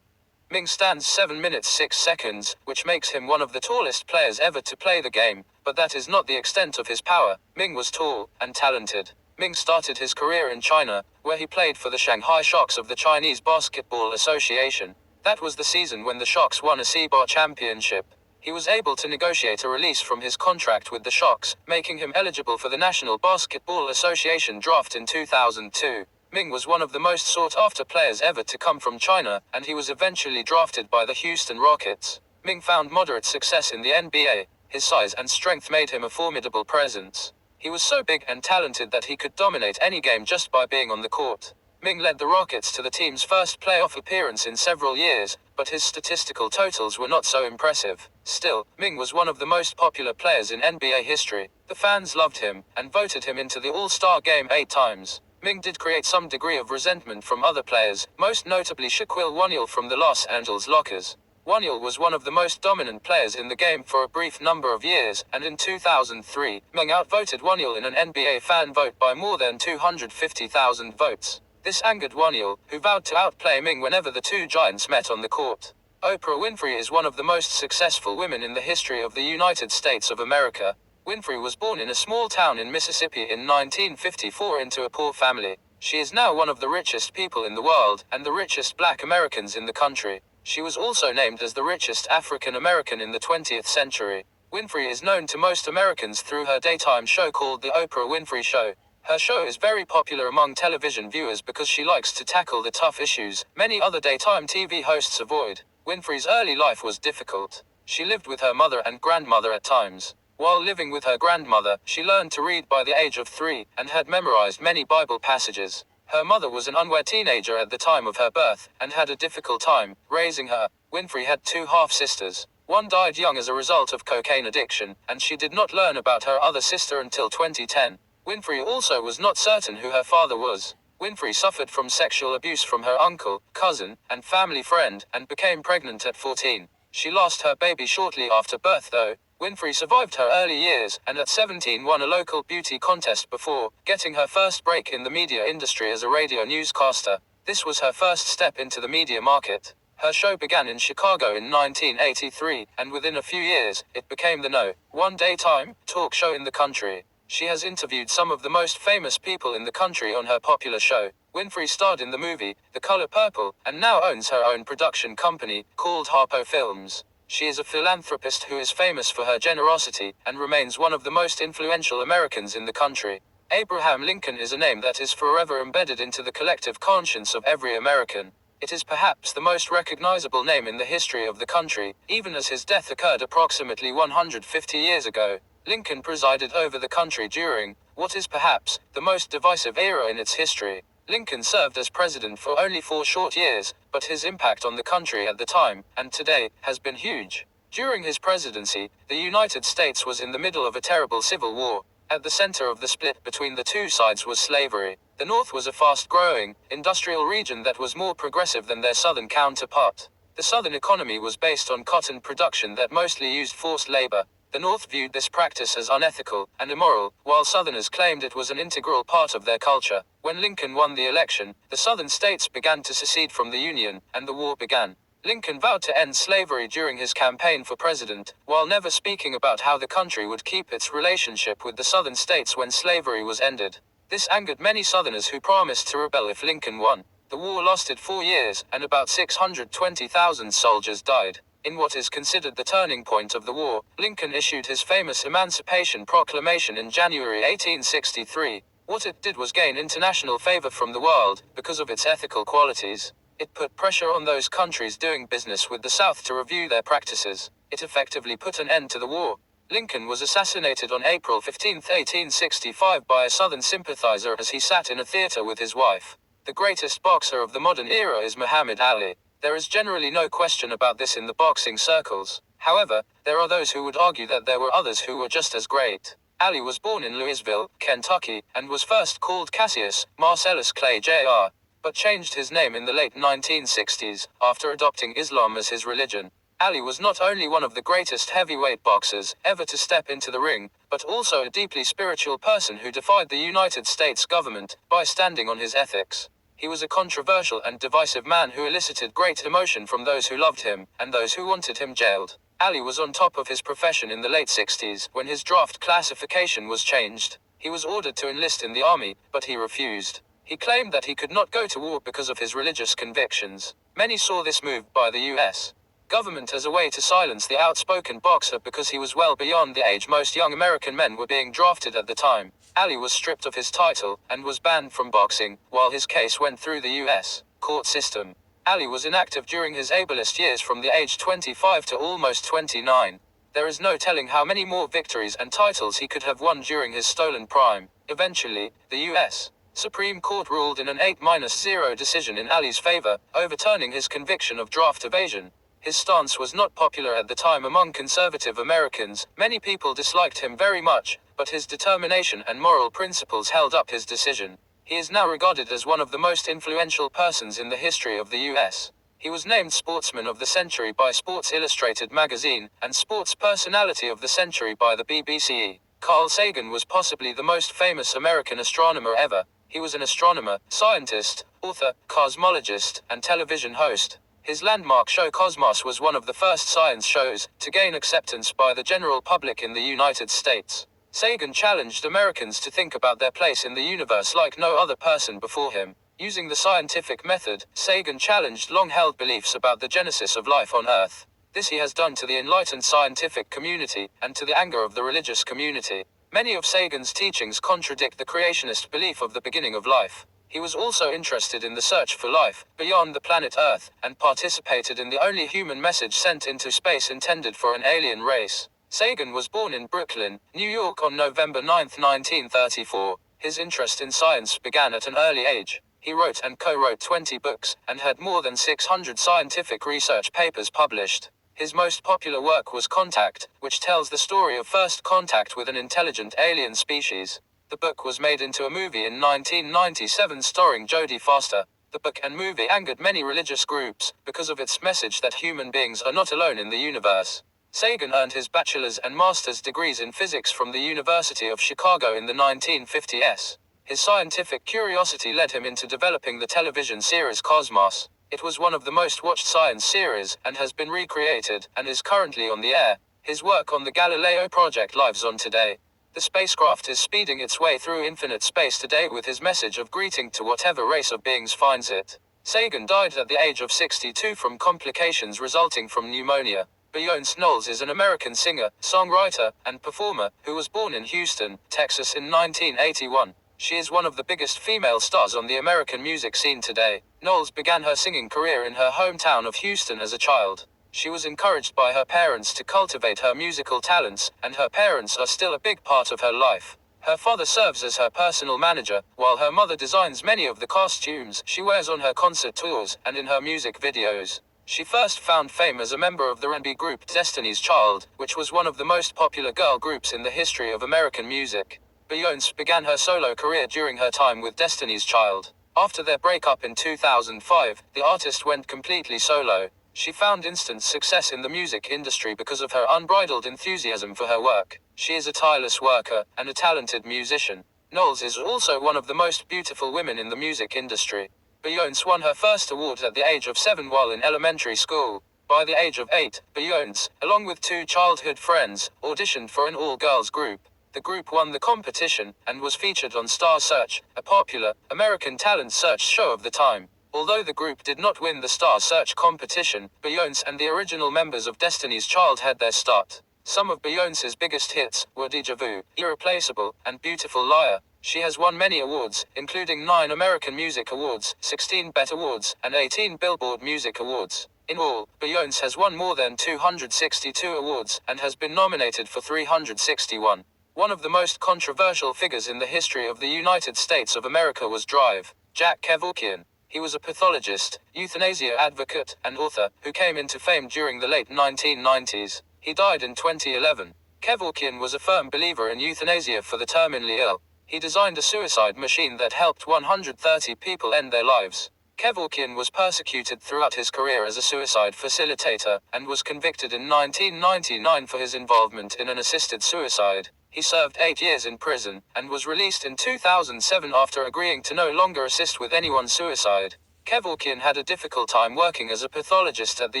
Ming stands 7 minutes 6 seconds, which makes him one of the tallest players ever to play the game, but that is not the extent of his power. Ming was tall and talented. Ming started his career in China, where he played for the Shanghai Sharks of the Chinese Basketball Association. That was the season when the Sharks won a CBA championship. He was able to negotiate a release from his contract with the Sharks, making him eligible for the National Basketball Association draft in 2002. Ming was one of the most sought-after players ever to come from China, and he was eventually drafted by the Houston Rockets. Ming found moderate success in the NBA. His size and strength made him a formidable presence. He was so big and talented that he could dominate any game just by being on the court. Ming led the Rockets to the team's first playoff appearance in several years, but his statistical totals were not so impressive. Still, Ming was one of the most popular players in NBA history. The fans loved him, and voted him into the All-Star game 8 times. Ming did create some degree of resentment from other players, most notably Shaquille O'Neal from the Los Angeles Lakers. O'Neal was one of the most dominant players in the game for a brief number of years, and in 2003, Ming outvoted O'Neal in an NBA fan vote by more than 250,000 votes. This angered O'Neal, who vowed to outplay Ming whenever the two giants met on the court. Oprah Winfrey is one of the most successful women in the history of the United States of America. Winfrey was born in a small town in Mississippi in 1954 into a poor family. She is now one of the richest people in the world, and the richest black Americans in the country. She was also named as the richest African American in the 20th century. Winfrey is known to most Americans through her daytime show called The Oprah Winfrey Show. Her show is very popular among television viewers because she likes to tackle the tough issues many other daytime TV hosts avoid. Winfrey's early life was difficult. She lived with her mother and grandmother at times. While living with her grandmother, she learned to read by the age of 3, and had memorized many Bible passages. Her mother was an unwed teenager at the time of her birth, and had a difficult time raising her. Winfrey had 2 half-sisters. One died young as a result of cocaine addiction, and she did not learn about her other sister until 2010. Winfrey also was not certain who her father was. Winfrey suffered from sexual abuse from her uncle, cousin, and family friend, and became pregnant at 14. She lost her baby shortly after birth though. Winfrey survived her early years, and at 17 won a local beauty contest before getting her first break in the media industry as a radio newscaster. This was her first step into the media market. Her show began in Chicago in 1983, and within a few years, it became the #1 daytime talk show in the country. She has interviewed some of the most famous people in the country on her popular show. Winfrey starred in the movie, The Color Purple, and now owns her own production company, called Harpo Films. She is a philanthropist who is famous for her generosity, and remains one of the most influential Americans in the country. Abraham Lincoln is a name that is forever embedded into the collective conscience of every American. It is perhaps the most recognizable name in the history of the country, even as his death occurred approximately 150 years ago. Lincoln presided over the country during what is perhaps the most divisive era in its history. Lincoln served as president for only 4 short years, but his impact on the country at the time, and today, has been huge. During his presidency, the United States was in the middle of a terrible civil war. At the center of the split between the two sides was slavery. The North was a fast-growing, industrial region that was more progressive than their southern counterpart. The southern economy was based on cotton production that mostly used forced labor. The North viewed this practice as unethical and immoral, while Southerners claimed it was an integral part of their culture. When Lincoln won the election, the Southern states began to secede from the Union, and the war began. Lincoln vowed to end slavery during his campaign for president, while never speaking about how the country would keep its relationship with the Southern states when slavery was ended. This angered many Southerners who promised to rebel if Lincoln won. The war lasted 4 years, and about 620,000 soldiers died. In what is considered the turning point of the war, Lincoln issued his famous Emancipation Proclamation in January 1863. What it did was gain international favor from the world, because of its ethical qualities. It put pressure on those countries doing business with the South to review their practices. It effectively put an end to the war. Lincoln was assassinated on April 15, 1865 by a Southern sympathizer as he sat in a theater with his wife. The greatest boxer of the modern era is Muhammad Ali. There is generally no question about this in the boxing circles. However, there are those who would argue that there were others who were just as great. Ali was born in Louisville, Kentucky, and was first called Cassius Marcellus Clay Jr. but changed his name in the late 1960s, after adopting Islam as his religion. Ali was not only one of the greatest heavyweight boxers ever to step into the ring, but also a deeply spiritual person who defied the United States government by standing on his ethics. He was a controversial and divisive man who elicited great emotion from those who loved him, and those who wanted him jailed. Ali was on top of his profession in the late 60s, when his draft classification was changed. He was ordered to enlist in the army, but he refused. He claimed that he could not go to war because of his religious convictions. Many saw this move by the U.S. government as a way to silence the outspoken boxer because he was well beyond the age most young American men were being drafted at the time. Ali was stripped of his title, and was banned from boxing, while his case went through the U.S. court system. Ali was inactive during his ableist years from the age 25 to almost 29. There is no telling how many more victories and titles he could have won during his stolen prime. Eventually, the U.S. Supreme Court ruled in an 8-0 decision in Ali's favor, overturning his conviction of draft evasion. His stance was not popular at the time among conservative Americans. Many people disliked him very much, but his determination and moral principles held up his decision. He is now regarded as one of the most influential persons in the history of the U.S. He was named Sportsman of the Century by Sports Illustrated magazine, and Sports Personality of the Century by the BBC. Carl Sagan was possibly the most famous American astronomer ever. He was an astronomer, scientist, author, cosmologist, and television host. His landmark show Cosmos was one of the first science shows to gain acceptance by the general public in the United States. Sagan challenged Americans to think about their place in the universe like no other person before him. Using the scientific method, Sagan challenged long-held beliefs about the genesis of life on Earth. This he has done to the enlightened scientific community, and to the anger of the religious community. Many of Sagan's teachings contradict the creationist belief of the beginning of life. He was also interested in the search for life beyond the planet Earth, and participated in the only human message sent into space intended for an alien race. Sagan was born in Brooklyn, New York on November 9, 1934. His interest in science began at an early age. He wrote and co-wrote 20 books, and had more than 600 scientific research papers published. His most popular work was Contact, which tells the story of first contact with an intelligent alien species. The book was made into a movie in 1997 starring Jodie Foster. The book and movie angered many religious groups, because of its message that human beings are not alone in the universe. Sagan earned his bachelor's and master's degrees in physics from the University of Chicago in the 1950s. His scientific curiosity led him into developing the television series Cosmos. It was one of the most watched science series, and has been recreated, and is currently on the air. His work on the Galileo project lives on today. The spacecraft is speeding its way through infinite space today with his message of greeting to whatever race of beings finds it. Sagan died at the age of 62 from complications resulting from pneumonia. Beyonce Knowles is an American singer, songwriter, and performer, who was born in Houston, Texas in 1981. She is one of the biggest female stars on the American music scene today. Knowles began her singing career in her hometown of Houston as a child. She was encouraged by her parents to cultivate her musical talents, and her parents are still a big part of her life. Her father serves as her personal manager, while her mother designs many of the costumes she wears on her concert tours, and in her music videos. She first found fame as a member of the R&B group Destiny's Child, which was one of the most popular girl groups in the history of American music. Beyonce began her solo career during her time with Destiny's Child. After their breakup in 2005, the artist went completely solo. She found instant success in the music industry because of her unbridled enthusiasm for her work. She is a tireless worker, and a talented musician. Knowles is also one of the most beautiful women in the music industry. Beyonce won her first award at the age of 7 while in elementary school. By the age of 8, Beyonce, along with 2 childhood friends, auditioned for an all-girls group. The group won the competition, and was featured on Star Search, a popular, American talent search show of the time. Although the group did not win the Star Search competition, Beyonce and the original members of Destiny's Child had their start. Some of Beyonce's biggest hits were Deja Vu, Irreplaceable, and Beautiful Liar. She has won many awards, including 9 American Music Awards, 16 BET Awards, and 18 Billboard Music Awards. In all, Beyonce has won more than 262 awards, and has been nominated for 361. One of the most controversial figures in the history of the United States of America was Jack Kevorkian. He was a pathologist, euthanasia advocate, and author, who came into fame during the late 1990s. He died in 2011. Kevorkian was a firm believer in euthanasia for the terminally ill. He designed a suicide machine that helped 130 people end their lives. Kevorkian was persecuted throughout his career as a suicide facilitator, and was convicted in 1999 for his involvement in an assisted suicide. He served 8 years in prison, and was released in 2007 after agreeing to no longer assist with anyone's suicide. Kevorkian had a difficult time working as a pathologist at the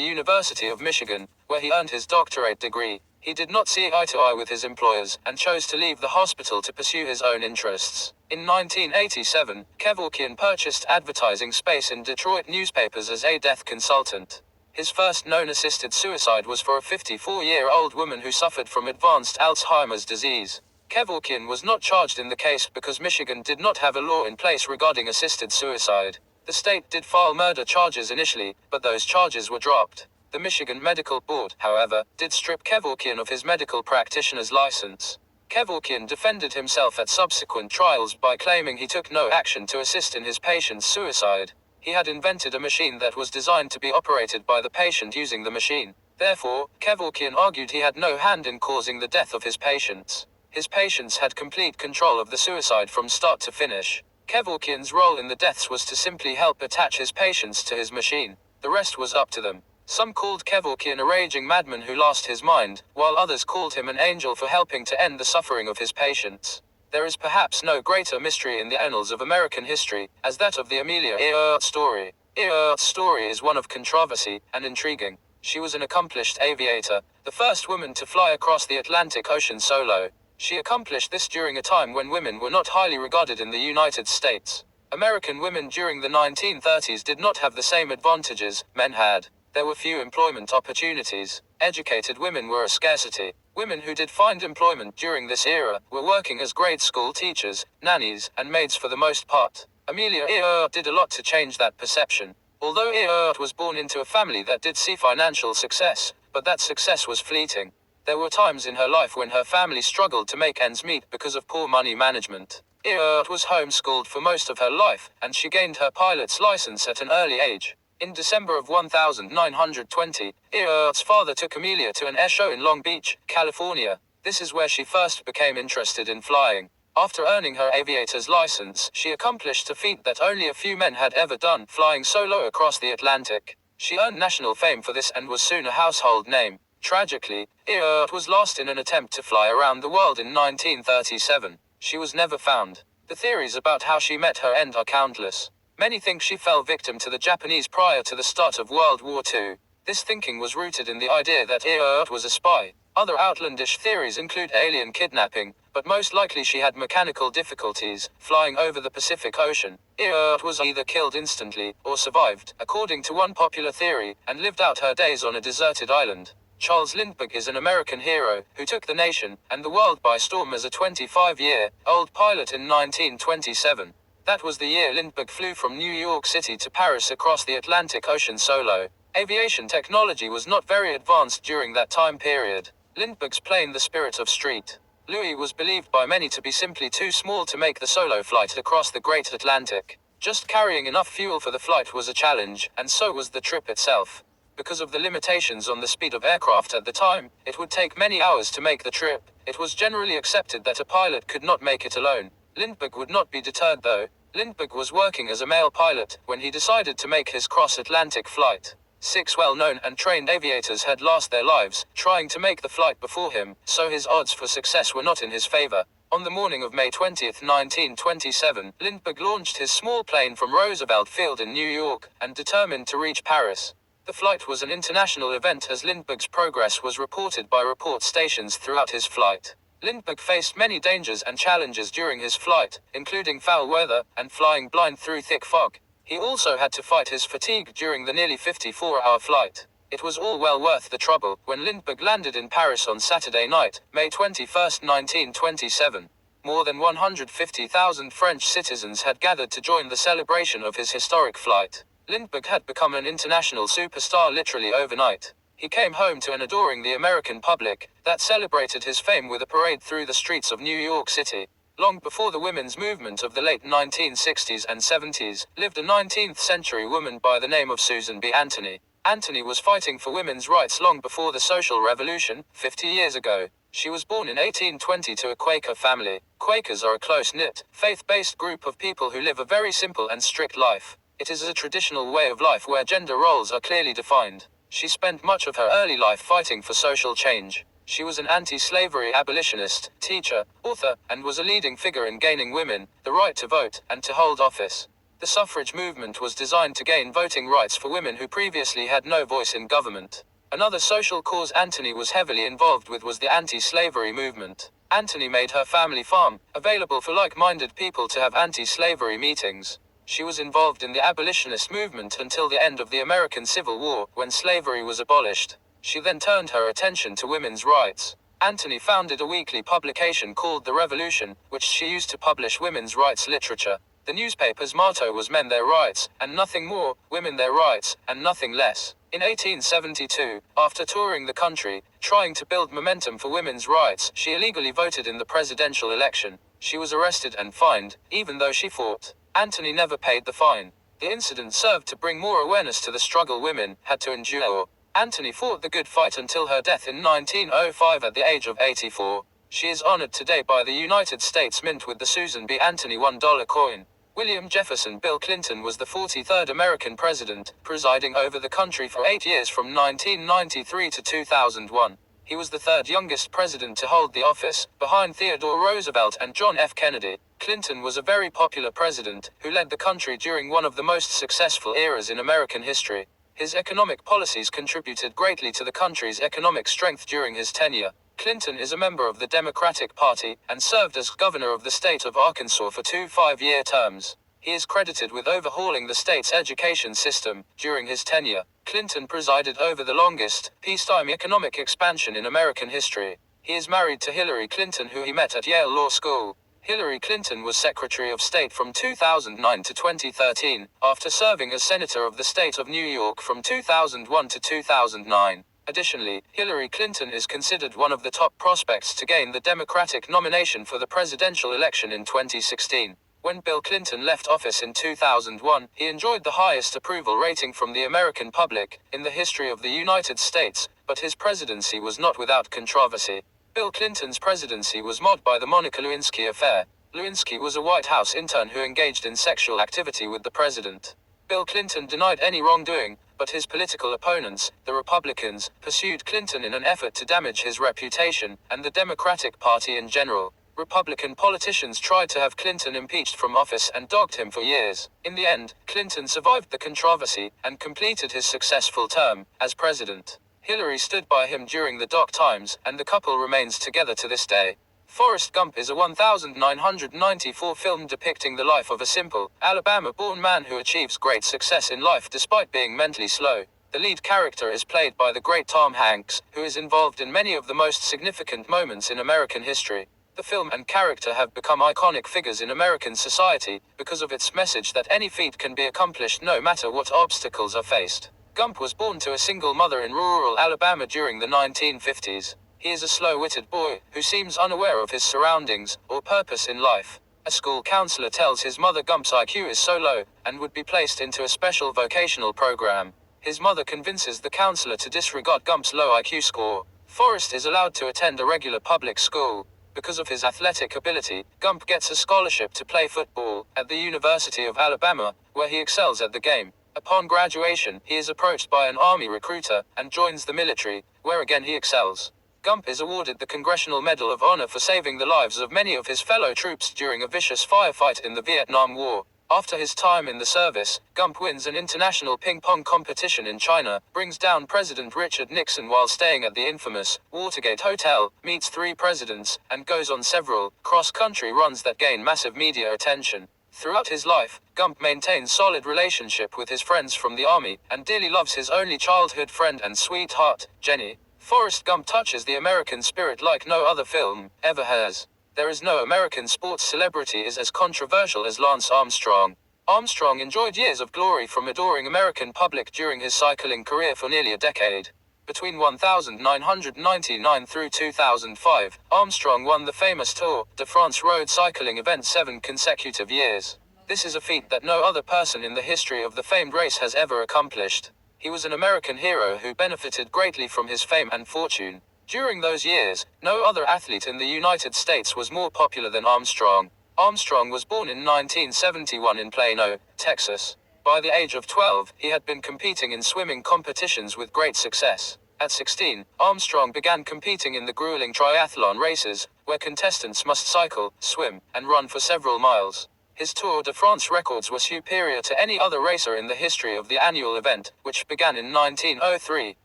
University of Michigan, where he earned his doctorate degree. He did not see eye to eye with his employers, and chose to leave the hospital to pursue his own interests. In 1987, Kevorkian purchased advertising space in Detroit newspapers as a death consultant. His first known assisted suicide was for a 54-year-old woman who suffered from advanced Alzheimer's disease. Kevorkian was not charged in the case because Michigan did not have a law in place regarding assisted suicide. The state did file murder charges initially, but those charges were dropped. The Michigan Medical Board, however, did strip Kevorkian of his medical practitioner's license. Kevorkian defended himself at subsequent trials by claiming he took no action to assist in his patient's suicide. He had invented a machine that was designed to be operated by the patient using the machine. Therefore, Kevorkian argued he had no hand in causing the death of his patients. His patients had complete control of the suicide from start to finish. Kevorkian's role in the deaths was to simply help attach his patients to his machine. The rest was up to them. Some called Kevorkian a raging madman who lost his mind, while others called him an angel for helping to end the suffering of his patients. There is perhaps no greater mystery in the annals of American history, as that of the Amelia Earhart story. Earhart's story is one of controversy and intriguing. She was an accomplished aviator, the first woman to fly across the Atlantic Ocean solo. She accomplished this during a time when women were not highly regarded in the United States. American women during the 1930s did not have the same advantages men had. There were few employment opportunities. Educated women were a scarcity. Women who did find employment during this era were working as grade school teachers, nannies, and maids for the most part. Amelia Earhart did a lot to change that perception. Although Earhart was born into a family that did see financial success, but that success was fleeting. There were times in her life when her family struggled to make ends meet because of poor money management. Earhart was homeschooled for most of her life, and she gained her pilot's license at an early age. In December of 1920, Earhart's father took Amelia to an air show in Long Beach, California. This is where she first became interested in flying. After earning her aviator's license, she accomplished a feat that only a few men had ever done, flying solo across the Atlantic. She earned national fame for this and was soon a household name. Tragically, Earhart was lost in an attempt to fly around the world in 1937. She was never found. The theories about how she met her end are countless. Many think she fell victim to the Japanese prior to the start of World War II. This thinking was rooted in the idea that Earhart was a spy. Other outlandish theories include alien kidnapping, but most likely she had mechanical difficulties flying over the Pacific Ocean. Earhart was either killed instantly or survived, according to one popular theory, and lived out her days on a deserted island. Charles Lindbergh is an American hero who took the nation and the world by storm as a 25-year-old pilot in 1927. That was the year Lindbergh flew from New York City to Paris across the Atlantic Ocean solo. Aviation technology was not very advanced during that time period. Lindbergh's plane, the Spirit of St. Louis, was believed by many to be simply too small to make the solo flight across the Great Atlantic. Just carrying enough fuel for the flight was a challenge, and so was the trip itself. Because of the limitations on the speed of aircraft at the time, it would take many hours to make the trip. It was generally accepted that a pilot could not make it alone. Lindbergh would not be deterred though. Lindbergh was working as a male pilot when he decided to make his cross-Atlantic flight. 6 well-known and trained aviators had lost their lives trying to make the flight before him, so his odds for success were not in his favor. On the morning of May 20, 1927, Lindbergh launched his small plane from Roosevelt Field in New York, and determined to reach Paris. The flight was an international event as Lindbergh's progress was reported by report stations throughout his flight. Lindbergh faced many dangers and challenges during his flight, including foul weather and flying blind through thick fog. He also had to fight his fatigue during the nearly 54-hour flight. It was all well worth the trouble when Lindbergh landed in Paris on Saturday night, May 21, 1927. More than 150,000 French citizens had gathered to join the celebration of his historic flight. Lindbergh had become an international superstar literally overnight. He came home to an adoring the American public that celebrated his fame with a parade through the streets of New York City. Long before the women's movement of the late 1960s and 70s, lived a 19th century woman by the name of Susan B. Anthony. Anthony was fighting for women's rights long before the social revolution, 50 years ago. She was born in 1820 to a Quaker family. Quakers are a close-knit, faith-based group of people who live a very simple and strict life. It is a traditional way of life where gender roles are clearly defined. She spent much of her early life fighting for social change. She was an anti-slavery abolitionist, teacher, author, and was a leading figure in gaining women the right to vote and to hold office. The suffrage movement was designed to gain voting rights for women who previously had no voice in government. Another social cause Anthony was heavily involved with was the anti-slavery movement. Anthony made her family farm available for like-minded people to have anti-slavery meetings. She was involved in the abolitionist movement until the end of the American Civil War, when slavery was abolished. She then turned her attention to women's rights. Anthony founded a weekly publication called The Revolution, which she used to publish women's rights literature. The newspaper's motto was Men Their Rights, and nothing more, Women Their Rights, and nothing less. In 1872, after touring the country, trying to build momentum for women's rights, she illegally voted in the presidential election. She was arrested and fined, even though she fought. Anthony never paid the fine. The incident served to bring more awareness to the struggle women had to endure. Anthony fought the good fight until her death in 1905 at the age of 84. She is honored today by the United States Mint with the Susan B. Anthony $1 coin. William Jefferson Bill Clinton was the 43rd American president, presiding over the country for 8 years from 1993 to 2001. He was the third youngest president to hold the office, behind Theodore Roosevelt and John F. Kennedy. Clinton was a very popular president, who led the country during one of the most successful eras in American history. His economic policies contributed greatly to the country's economic strength during his tenure. Clinton is a member of the Democratic Party, and served as governor of the state of Arkansas for 2 5-year terms. He is credited with overhauling the state's education system during his tenure. Clinton presided over the longest, peacetime economic expansion in American history. He is married to Hillary Clinton, who he met at Yale Law School. Hillary Clinton was Secretary of State from 2009 to 2013, after serving as Senator of the state of New York from 2001 to 2009. Additionally, Hillary Clinton is considered one of the top prospects to gain the Democratic nomination for the presidential election in 2016. When Bill Clinton left office in 2001, he enjoyed the highest approval rating from the American public in the history of the United States, but his presidency was not without controversy. Bill Clinton's presidency was marred by the Monica Lewinsky affair. Lewinsky was a White House intern who engaged in sexual activity with the president. Bill Clinton denied any wrongdoing, but his political opponents, the Republicans, pursued Clinton in an effort to damage his reputation, and the Democratic Party in general. Republican politicians tried to have Clinton impeached from office and dogged him for years. In the end, Clinton survived the controversy, and completed his successful term as president. Hillary stood by him during the dark times, and the couple remains together to this day. Forrest Gump is a 1994 film depicting the life of a simple, Alabama-born man who achieves great success in life despite being mentally slow. The lead character is played by the great Tom Hanks, who is involved in many of the most significant moments in American history. The film and character have become iconic figures in American society, because of its message that any feat can be accomplished no matter what obstacles are faced. Gump was born to a single mother in rural Alabama during the 1950s. He is a slow-witted boy, who seems unaware of his surroundings, or purpose in life. A school counselor tells his mother Gump's IQ is so low, and would be placed into a special vocational program. His mother convinces the counselor to disregard Gump's low IQ score. Forrest is allowed to attend a regular public school. Because of his athletic ability, Gump gets a scholarship to play football at the University of Alabama, where he excels at the game. Upon graduation, he is approached by an Army recruiter, and joins the military, where again he excels. Gump is awarded the Congressional Medal of Honor for saving the lives of many of his fellow troops during a vicious firefight in the Vietnam War. After his time in the service, Gump wins an international ping-pong competition in China, brings down President Richard Nixon while staying at the infamous Watergate Hotel, meets 3 presidents, and goes on several cross-country runs that gain massive media attention. Throughout his life, Gump maintains solid relationship with his friends from the Army, and dearly loves his only childhood friend and sweetheart, Jenny. Forrest Gump touches the American spirit like no other film ever has. There is no American sports celebrity is as controversial as Lance Armstrong. Armstrong enjoyed years of glory from adoring American public during his cycling career for nearly a decade. Between 1999 through 2005, Armstrong won the famous Tour de France road cycling event 7 consecutive years. This is a feat that no other person in the history of the famed race has ever accomplished. He was an American hero who benefited greatly from his fame and fortune. During those years, no other athlete in the United States was more popular than Armstrong. Armstrong was born in 1971 in Plano, Texas. By the age of 12, he had been competing in swimming competitions with great success. At 16, Armstrong began competing in the grueling triathlon races, where contestants must cycle, swim, and run for several miles. His Tour de France records were superior to any other racer in the history of the annual event, which began in 1903.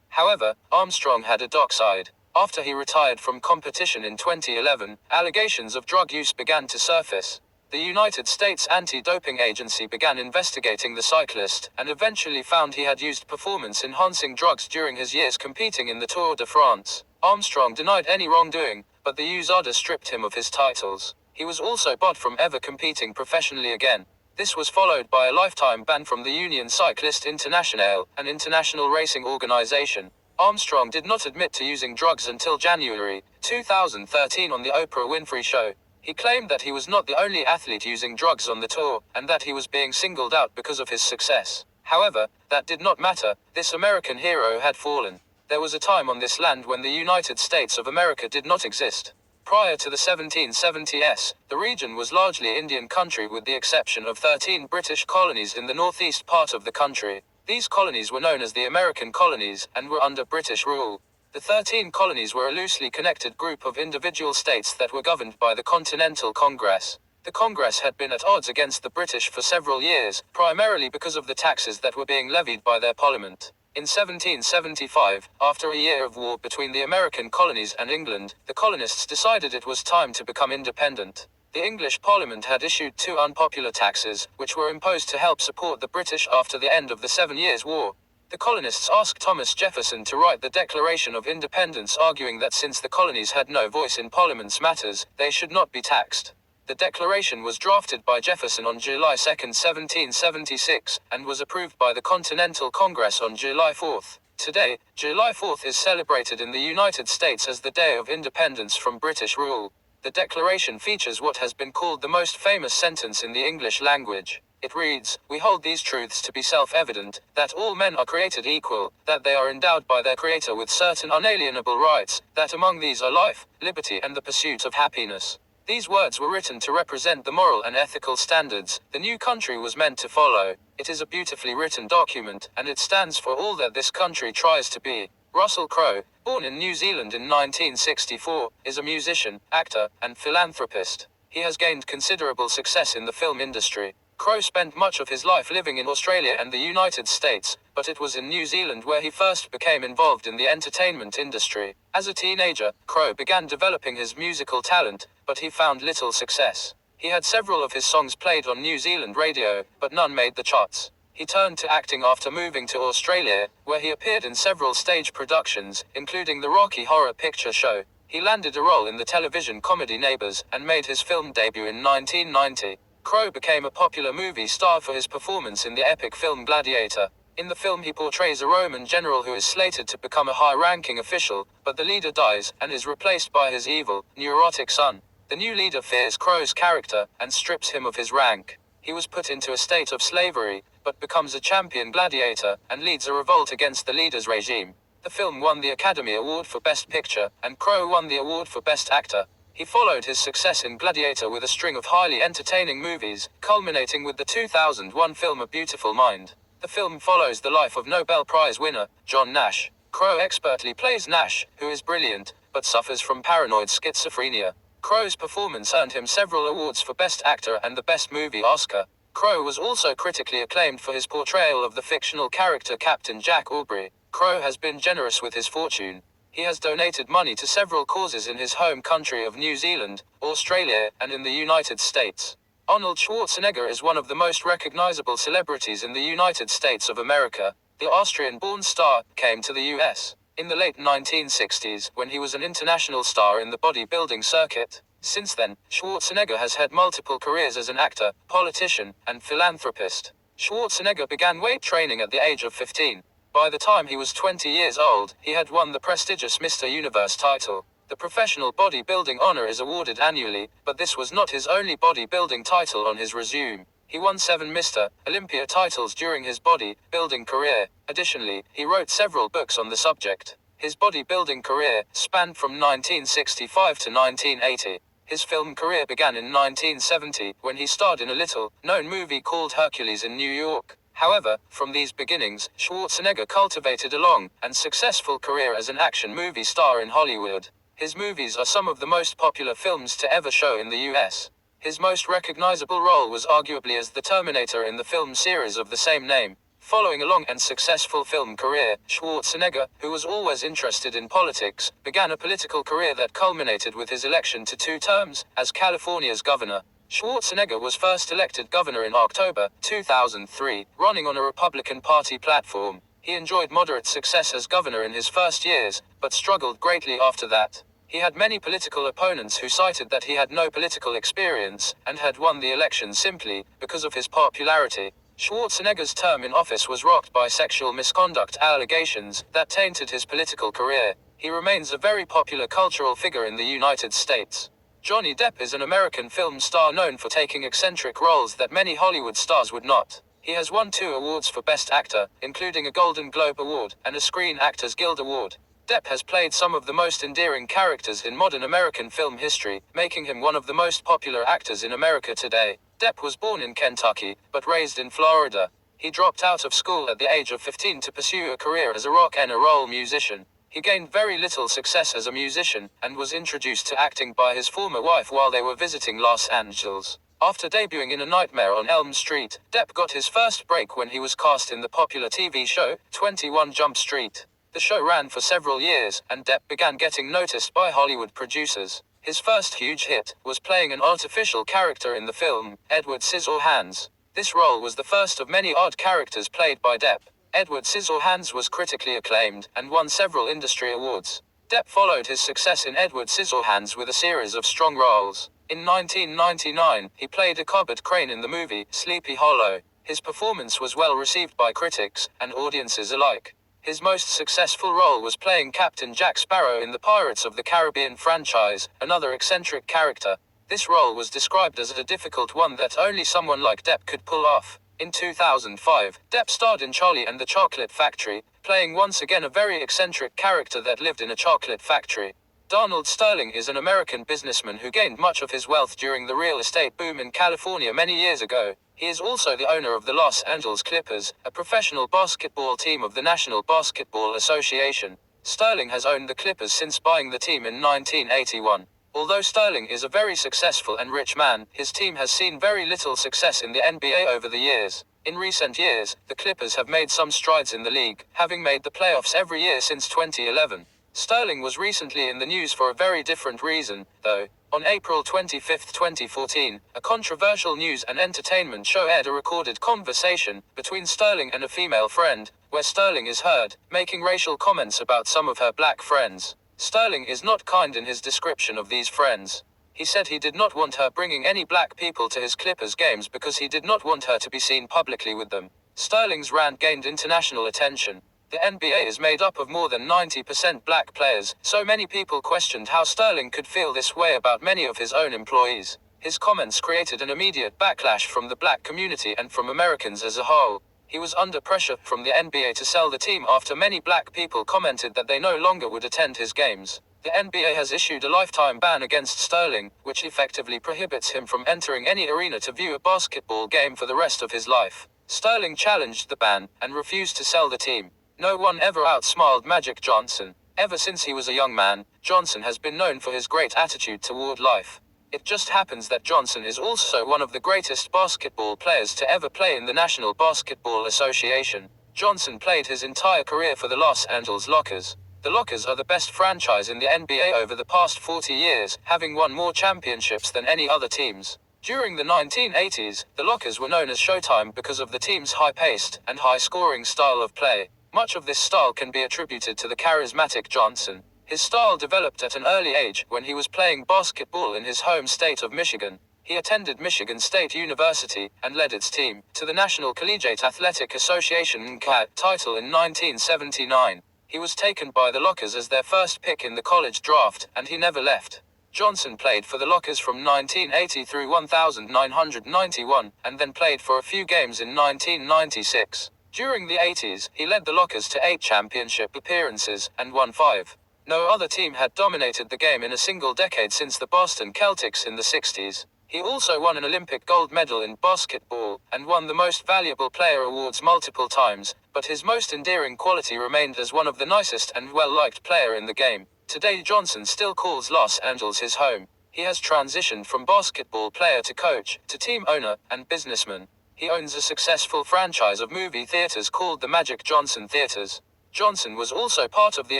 However, Armstrong had a dark side. After he retired from competition in 2011, allegations of drug use began to surface. The United States Anti-Doping Agency began investigating the cyclist, and eventually found he had used performance-enhancing drugs during his years competing in the Tour de France. Armstrong denied any wrongdoing, but the USADA stripped him of his titles. He was also barred from ever competing professionally again. This was followed by a lifetime ban from the Union Cycliste Internationale, an international racing organization. Armstrong did not admit to using drugs until January 2013 on the Oprah Winfrey Show. He claimed that he was not the only athlete using drugs on the tour, and that he was being singled out because of his success. However, that did not matter. This American hero had fallen. There was a time on this land when the United States of America did not exist. Prior to the 1770s, the region was largely Indian country with the exception of 13 British colonies in the northeast part of the country. These colonies were known as the American colonies, and were under British rule. The 13 colonies were a loosely connected group of individual states that were governed by the Continental Congress. The Congress had been at odds against the British for several years, primarily because of the taxes that were being levied by their parliament. In 1775, after a year of war between the American colonies and England, the colonists decided it was time to become independent. The English Parliament had issued 2 unpopular taxes, which were imposed to help support the British after the end of the 7 Years' War. The colonists asked Thomas Jefferson to write the Declaration of Independence, arguing that since the colonies had no voice in Parliament's matters, they should not be taxed. The declaration was drafted by Jefferson on July 2, 1776, and was approved by the Continental Congress on July 4. Today, July 4 is celebrated in the United States as the Day of Independence from British rule. The declaration features what has been called the most famous sentence in the English language. It reads, "We hold these truths to be self-evident, that all men are created equal, that they are endowed by their Creator with certain unalienable rights, that among these are life, liberty and the pursuit of happiness." These words were written to represent the moral and ethical standards the new country was meant to follow. It is a beautifully written document, and it stands for all that this country tries to be. Russell Crowe, born in New Zealand in 1964, is a musician, actor, and philanthropist. He has gained considerable success in the film industry. Crowe spent much of his life living in Australia and the United States, but it was in New Zealand where he first became involved in the entertainment industry. As a teenager, Crowe began developing his musical talent, but he found little success. He had several of his songs played on New Zealand radio, but none made the charts. He turned to acting after moving to Australia, where he appeared in several stage productions, including the Rocky Horror Picture Show. He landed a role in the television comedy Neighbours, and made his film debut in 1990. Crowe became a popular movie star for his performance in the epic film Gladiator. In the film he portrays a Roman general who is slated to become a high-ranking official, but the leader dies, and is replaced by his evil, neurotic son. The new leader fears Crowe's character, and strips him of his rank. He was put into a state of slavery, but becomes a champion gladiator, and leads a revolt against the leader's regime. The film won the Academy Award for Best Picture, and Crowe won the award for Best Actor. He followed his success in Gladiator with a string of highly entertaining movies, culminating with the 2001 film A Beautiful Mind. The film follows the life of Nobel Prize winner, John Nash. Crowe expertly plays Nash, who is brilliant, but suffers from paranoid schizophrenia. Crowe's performance earned him several awards for Best Actor and the Best Movie Oscar. Crowe was also critically acclaimed for his portrayal of the fictional character Captain Jack Aubrey. Crowe has been generous with his fortune. He has donated money to several causes in his home country of New Zealand, Australia, and in the United States. Arnold Schwarzenegger is one of the most recognizable celebrities in the United States of America. The Austrian-born star came to the US in the late 1960s, when he was an international star in the bodybuilding circuit. Since then, Schwarzenegger has had multiple careers as an actor, politician, and philanthropist. Schwarzenegger began weight training at the age of 15. By the time he was 20 years old, he had won the prestigious Mr. Universe title. The professional bodybuilding honor is awarded annually, but this was not his only bodybuilding title on his resume. He won 7 Mr. Olympia titles during his bodybuilding career. Additionally, he wrote several books on the subject. His bodybuilding career spanned from 1965 to 1980. His film career began in 1970, when he starred in a little-known movie called Hercules in New York. However, from these beginnings, Schwarzenegger cultivated a long and successful career as an action movie star in Hollywood. His movies are some of the most popular films to ever show in the US. His most recognizable role was arguably as the Terminator in the film series of the same name. Following a long and successful film career, Schwarzenegger, who was always interested in politics, began a political career that culminated with his election to 2 terms as California's governor. Schwarzenegger was first elected governor in October 2003, running on a Republican Party platform. He enjoyed moderate success as governor in his first years, but struggled greatly after that. He had many political opponents who cited that he had no political experience, and had won the election simply because of his popularity. Schwarzenegger's term in office was rocked by sexual misconduct allegations that tainted his political career. He remains a very popular cultural figure in the United States. Johnny Depp is an American film star known for taking eccentric roles that many Hollywood stars would not. He has won 2 awards for Best Actor, including a Golden Globe Award and a Screen Actors Guild Award. Depp has played some of the most endearing characters in modern American film history, making him one of the most popular actors in America today. Depp was born in Kentucky, but raised in Florida. He dropped out of school at the age of 15 to pursue a career as a rock and roll musician. He gained very little success as a musician, and was introduced to acting by his former wife while they were visiting Los Angeles. After debuting in A Nightmare on Elm Street, Depp got his first break when he was cast in the popular TV show, 21 Jump Street. The show ran for several years, and Depp began getting noticed by Hollywood producers. His first huge hit was playing an artificial character in the film, Edward Scissorhands. This role was the first of many odd characters played by Depp. Edward Scissorhands was critically acclaimed, and won several industry awards. Depp followed his success in Edward Scissorhands with a series of strong roles. In 1999, he played a cupboard crane in the movie, Sleepy Hollow. His performance was well received by critics and audiences alike. His most successful role was playing Captain Jack Sparrow in the Pirates of the Caribbean franchise, another eccentric character. This role was described as a difficult one that only someone like Depp could pull off. In 2005, Depp starred in Charlie and the Chocolate Factory, playing once again a very eccentric character that lived in a chocolate factory. Donald Sterling is an American businessman who gained much of his wealth during the real estate boom in California many years ago. He is also the owner of the Los Angeles Clippers, a professional basketball team of the National Basketball Association. Sterling has owned the Clippers since buying the team in 1981. Although Sterling is a very successful and rich man, his team has seen very little success in the NBA over the years. In recent years, the Clippers have made some strides in the league, having made the playoffs every year since 2011. Sterling was recently in the news for a very different reason, though. On April 25, 2014, a controversial news and entertainment show aired a recorded conversation between Sterling and a female friend, where Sterling is heard making racial comments about some of her black friends. Sterling is not kind in his description of these friends. He said he did not want her bringing any black people to his Clippers games because he did not want her to be seen publicly with them. Sterling's rant gained international attention. The NBA is made up of more than 90% black players, so many people questioned how Sterling could feel this way about many of his own employees. His comments created an immediate backlash from the black community and from Americans as a whole. He was under pressure from the NBA to sell the team after many black people commented that they no longer would attend his games. The NBA has issued a lifetime ban against Sterling, which effectively prohibits him from entering any arena to view a basketball game for the rest of his life. Sterling challenged the ban and refused to sell the team. No one ever outsmiled Magic Johnson. Ever since he was a young man, Johnson has been known for his great attitude toward life. It just happens that Johnson is also one of the greatest basketball players to ever play in the National Basketball Association. Johnson played his entire career for the Los Angeles Lakers. The Lakers are the best franchise in the NBA over the past 40 years, having won more championships than any other teams. During the 1980s, the Lakers were known as Showtime because of the team's high-paced and high-scoring style of play. Much of this style can be attributed to the charismatic Johnson. His style developed at an early age when he was playing basketball in his home state of Michigan. He attended Michigan State University and led its team to the National Collegiate Athletic Association NCAA title in 1979. He was taken by the Lakers as their first pick in the college draft, and he never left. Johnson played for the Lockers from 1980 through 1991, and then played for a few games in 1996. During the 80s, he led the Lockers to 8 championship appearances, and won 5. No other team had dominated the game in a single decade since the Boston Celtics in the 60s. He also won an Olympic gold medal in basketball, and won the Most Valuable Player awards multiple times, but his most endearing quality remained as one of the nicest and well-liked player in the game. Today Johnson still calls Los Angeles his home. He has transitioned from basketball player to coach, to team owner, and businessman. He owns a successful franchise of movie theaters called the Magic Johnson Theaters. Johnson was also part of the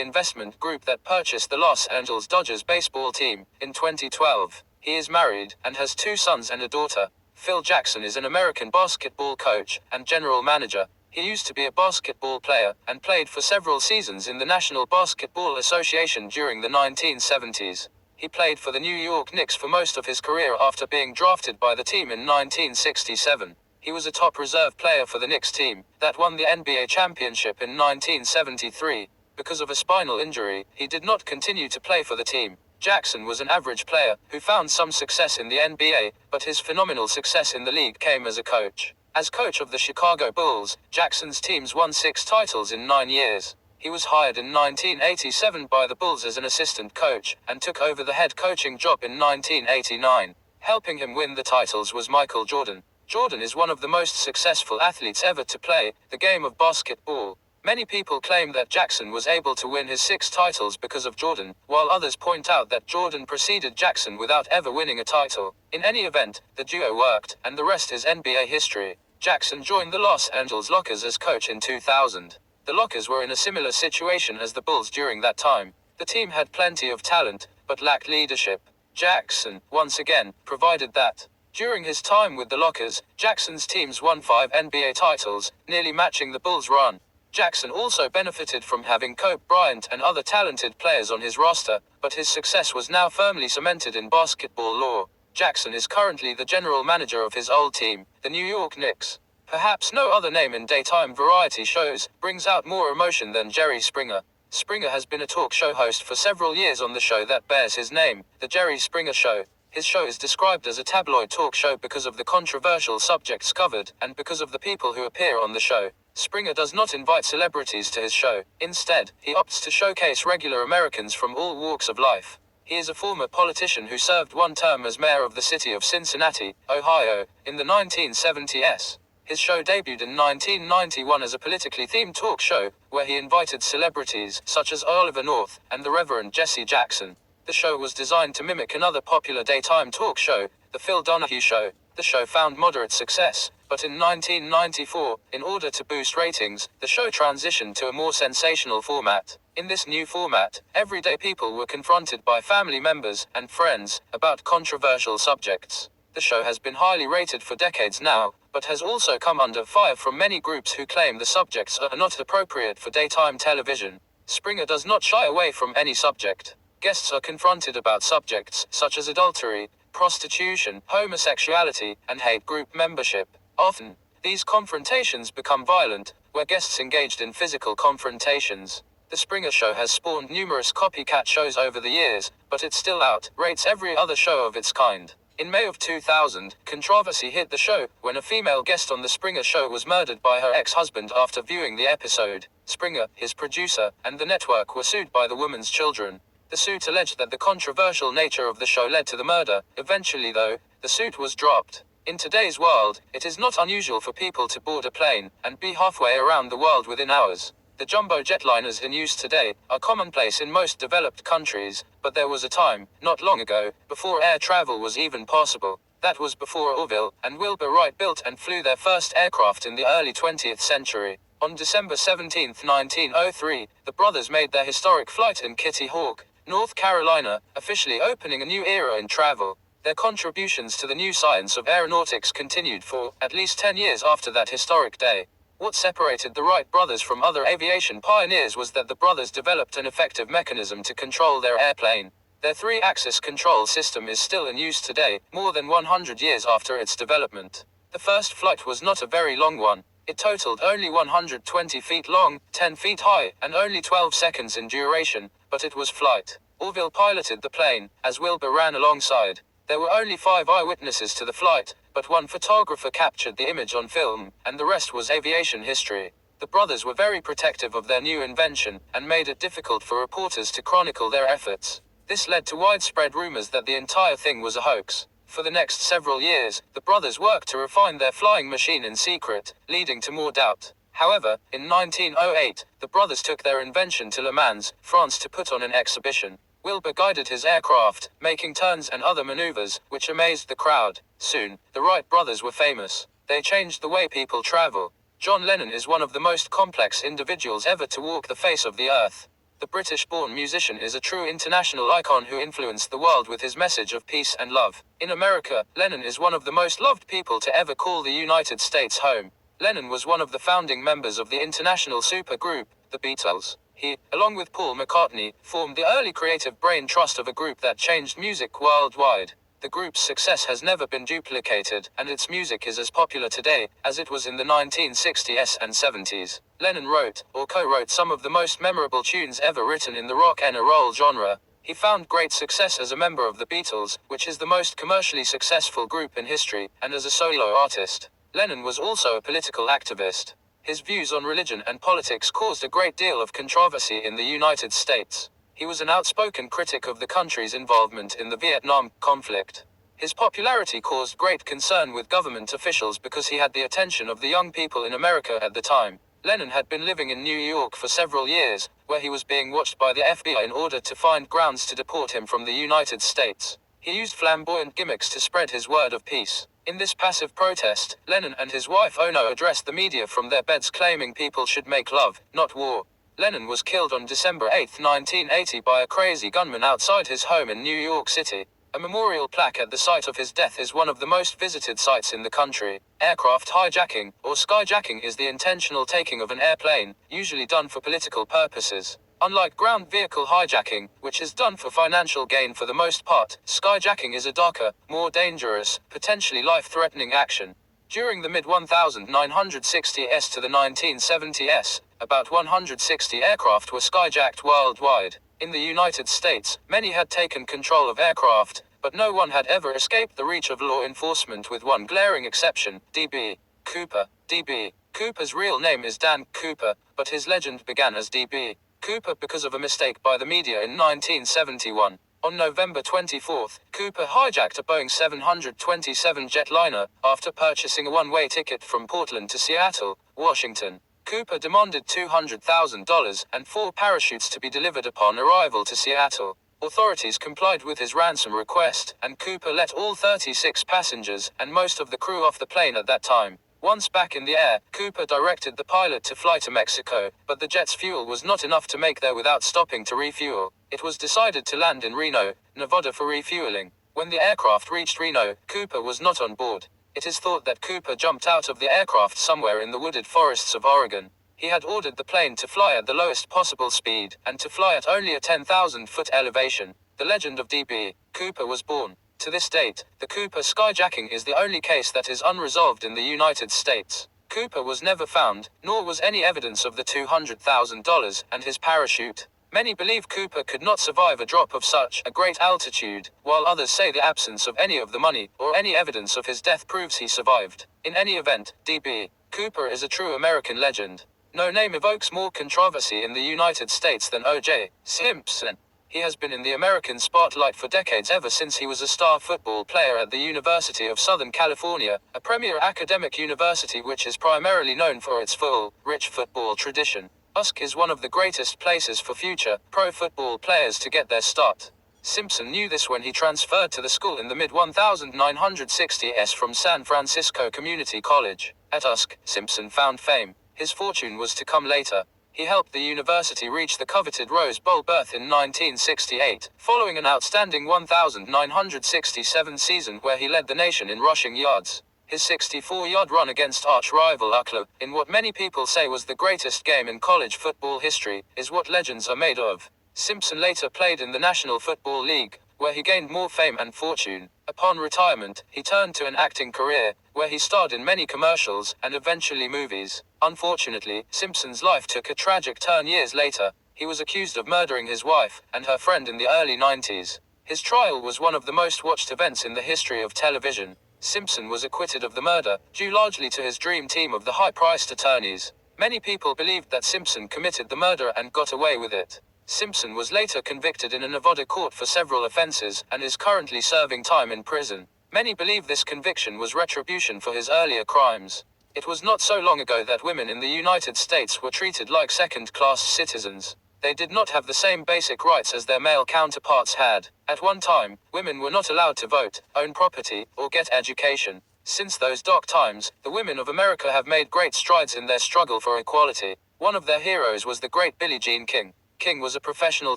investment group that purchased the Los Angeles Dodgers baseball team in 2012. He is married, and has 2 sons and a daughter. Phil Jackson is an American basketball coach and general manager. He used to be a basketball player, and played for several seasons in the National Basketball Association during the 1970s. He played for the New York Knicks for most of his career after being drafted by the team in 1967. He was a top reserve player for the Knicks team, that won the NBA championship in 1973. Because of a spinal injury, he did not continue to play for the team. Jackson was an average player, who found some success in the NBA, but his phenomenal success in the league came as a coach. As coach of the Chicago Bulls, Jackson's teams won 6 titles in 9 years. He was hired in 1987 by the Bulls as an assistant coach, and took over the head coaching job in 1989. Helping him win the titles was Michael Jordan. Jordan is one of the most successful athletes ever to play the game of basketball. Many people claim that Jackson was able to win his 6 titles because of Jordan, while others point out that Jordan preceded Jackson without ever winning a title. In any event, the duo worked, and the rest is NBA history. Jackson joined the Los Angeles Lockers as coach in 2000. The Lockers were in a similar situation as the Bulls during that time. The team had plenty of talent, but lacked leadership. Jackson, once again, provided that. During his time with the Lockers, Jackson's teams won 5 NBA titles, nearly matching the Bulls' run. Jackson also benefited from having Kobe Bryant and other talented players on his roster, but his success was now firmly cemented in basketball lore. Jackson is currently the general manager of his old team, the New York Knicks. Perhaps no other name in daytime variety shows brings out more emotion than Jerry Springer. Springer has been a talk show host for several years on the show that bears his name, The Jerry Springer Show. His show is described as a tabloid talk show because of the controversial subjects covered, and because of the people who appear on the show. Springer does not invite celebrities to his show. Instead, he opts to showcase regular Americans from all walks of life. He is a former politician who served 1 term as mayor of the city of Cincinnati, Ohio, in the 1970s. His show debuted in 1991 as a politically themed talk show, where he invited celebrities such as Oliver North and the Reverend Jesse Jackson. The show was designed to mimic another popular daytime talk show, The Phil Donahue Show. The show found moderate success, but in 1994, in order to boost ratings, the show transitioned to a more sensational format. In this new format, everyday people were confronted by family members and friends about controversial subjects. The show has been highly rated for decades now, but has also come under fire from many groups who claim the subjects are not appropriate for daytime television. Springer does not shy away from any subject. Guests are confronted about subjects such as adultery, prostitution, homosexuality, and hate group membership. Often, these confrontations become violent, where guests engaged in physical confrontations. The Springer Show has spawned numerous copycat shows over the years, but it still outrates every other show of its kind. In May of 2000, controversy hit the show when a female guest on The Springer Show was murdered by her ex-husband after viewing the episode. Springer, his producer, and the network were sued by the woman's children. The suit alleged that the controversial nature of the show led to the murder. Eventually, though, the suit was dropped. In today's world, it is not unusual for people to board a plane and be halfway around the world within hours. The jumbo jetliners in use today are commonplace in most developed countries, but there was a time, not long ago, before air travel was even possible. That was before Orville and Wilbur Wright built and flew their first aircraft in the early 20th century. On December 17, 1903, the brothers made their historic flight in Kitty Hawk, North Carolina, officially opening a new era in travel. Their contributions to the new science of aeronautics continued for at least 10 years after that historic day. What separated the Wright brothers from other aviation pioneers was that the brothers developed an effective mechanism to control their airplane. Their 3-axis control system is still in use today, more than 100 years after its development. The first flight was not a very long one. It totaled only 120 feet long, 10 feet high, and only 12 seconds in duration, but it was flight. Orville piloted the plane, as Wilbur ran alongside. There were only 5 eyewitnesses to the flight, but one photographer captured the image on film, and the rest was aviation history. The brothers were very protective of their new invention, and made it difficult for reporters to chronicle their efforts. This led to widespread rumors that the entire thing was a hoax. For the next several years, the brothers worked to refine their flying machine in secret, leading to more doubt. However, in 1908, the brothers took their invention to Le Mans, France to put on an exhibition. Wilbur guided his aircraft, making turns and other maneuvers, which amazed the crowd. Soon, the Wright brothers were famous. They changed the way people travel. John Lennon is one of the most complex individuals ever to walk the face of the earth. The British-born musician is a true international icon who influenced the world with his message of peace and love. In America, Lennon is one of the most loved people to ever call the United States home. Lennon was one of the founding members of the international supergroup, the Beatles. He, along with Paul McCartney, formed the early creative brain trust of a group that changed music worldwide. The group's success has never been duplicated, and its music is as popular today as it was in the 1960s and 70s. Lennon wrote, or co-wrote some of the most memorable tunes ever written in the rock and roll genre. He found great success as a member of the Beatles, which is the most commercially successful group in history, and as a solo artist. Lennon was also a political activist. His views on religion and politics caused a great deal of controversy in the United States. He was an outspoken critic of the country's involvement in the Vietnam conflict. His popularity caused great concern with government officials because he had the attention of the young people in America at the time. Lennon had been living in New York for several years, where he was being watched by the FBI in order to find grounds to deport him from the United States. He used flamboyant gimmicks to spread his word of peace. In this passive protest, Lennon and his wife Ono addressed the media from their beds claiming people should make love, not war. Lennon was killed on December 8, 1980 by a crazy gunman outside his home in New York City. A memorial plaque at the site of his death is one of the most visited sites in the country. Aircraft hijacking, or skyjacking, is the intentional taking of an airplane, usually done for political purposes. Unlike ground vehicle hijacking, which is done for financial gain for the most part, skyjacking is a darker, more dangerous, potentially life-threatening action. During the mid-1960s to the 1970s, about 160 aircraft were skyjacked worldwide. In the United States, many had taken control of aircraft, but no one had ever escaped the reach of law enforcement with one glaring exception, D.B. Cooper. D.B. Cooper's real name is Dan Cooper, but his legend began as D.B. Cooper because of a mistake by the media in 1971. On November 24, Cooper hijacked a Boeing 727 jetliner after purchasing a one-way ticket from Portland to Seattle, Washington. Cooper demanded $200,000 and 4 parachutes to be delivered upon arrival to Seattle. Authorities complied with his ransom request, and Cooper let all 36 passengers and most of the crew off the plane at that time. Once back in the air, Cooper directed the pilot to fly to Mexico, but the jet's fuel was not enough to make there without stopping to refuel. It was decided to land in Reno, Nevada for refueling. When the aircraft reached Reno, Cooper was not on board. It is thought that Cooper jumped out of the aircraft somewhere in the wooded forests of Oregon. He had ordered the plane to fly at the lowest possible speed, and to fly at only a 10,000-foot elevation. The legend of D.B. Cooper was born. To this date, the Cooper skyjacking is the only case that is unresolved in the United States. Cooper was never found, nor was any evidence of the $200,000 and his parachute. Many believe Cooper could not survive a drop of such a great altitude, while others say the absence of any of the money or any evidence of his death proves he survived. In any event, D.B. Cooper is a true American legend. No name evokes more controversy in the United States than O.J. Simpson. He has been in the American spotlight for decades, ever since he was a star football player at the University of Southern California, a premier academic university which is primarily known for its full, rich football tradition. USC is one of the greatest places for future, pro football players to get their start. Simpson knew this when he transferred to the school in the mid-1960s from San Francisco Community College. At USC, Simpson found fame. His fortune was to come later. He helped the university reach the coveted Rose Bowl berth in 1968, following an outstanding 1967 season where he led the nation in rushing yards. His 64-yard run against arch-rival UCLA, in what many people say was the greatest game in college football history, is what legends are made of. Simpson later played in the National Football League, where he gained more fame and fortune. Upon retirement, he turned to an acting career, where he starred in many commercials and eventually movies. Unfortunately, Simpson's life took a tragic turn years later. He was accused of murdering his wife and her friend in the early 90s. His trial was one of the most watched events in the history of television. Simpson was acquitted of the murder, due largely to his dream team of the high-priced attorneys. Many people believed that Simpson committed the murder and got away with it. Simpson was later convicted in a Nevada court for several offenses and is currently serving time in prison. Many believe this conviction was retribution for his earlier crimes. It was not so long ago that women in the United States were treated like second-class citizens. They did not have the same basic rights as their male counterparts had. At one time, women were not allowed to vote, own property, or get education. Since those dark times, the women of America have made great strides in their struggle for equality. One of their heroes was the great Billie Jean King. King was a professional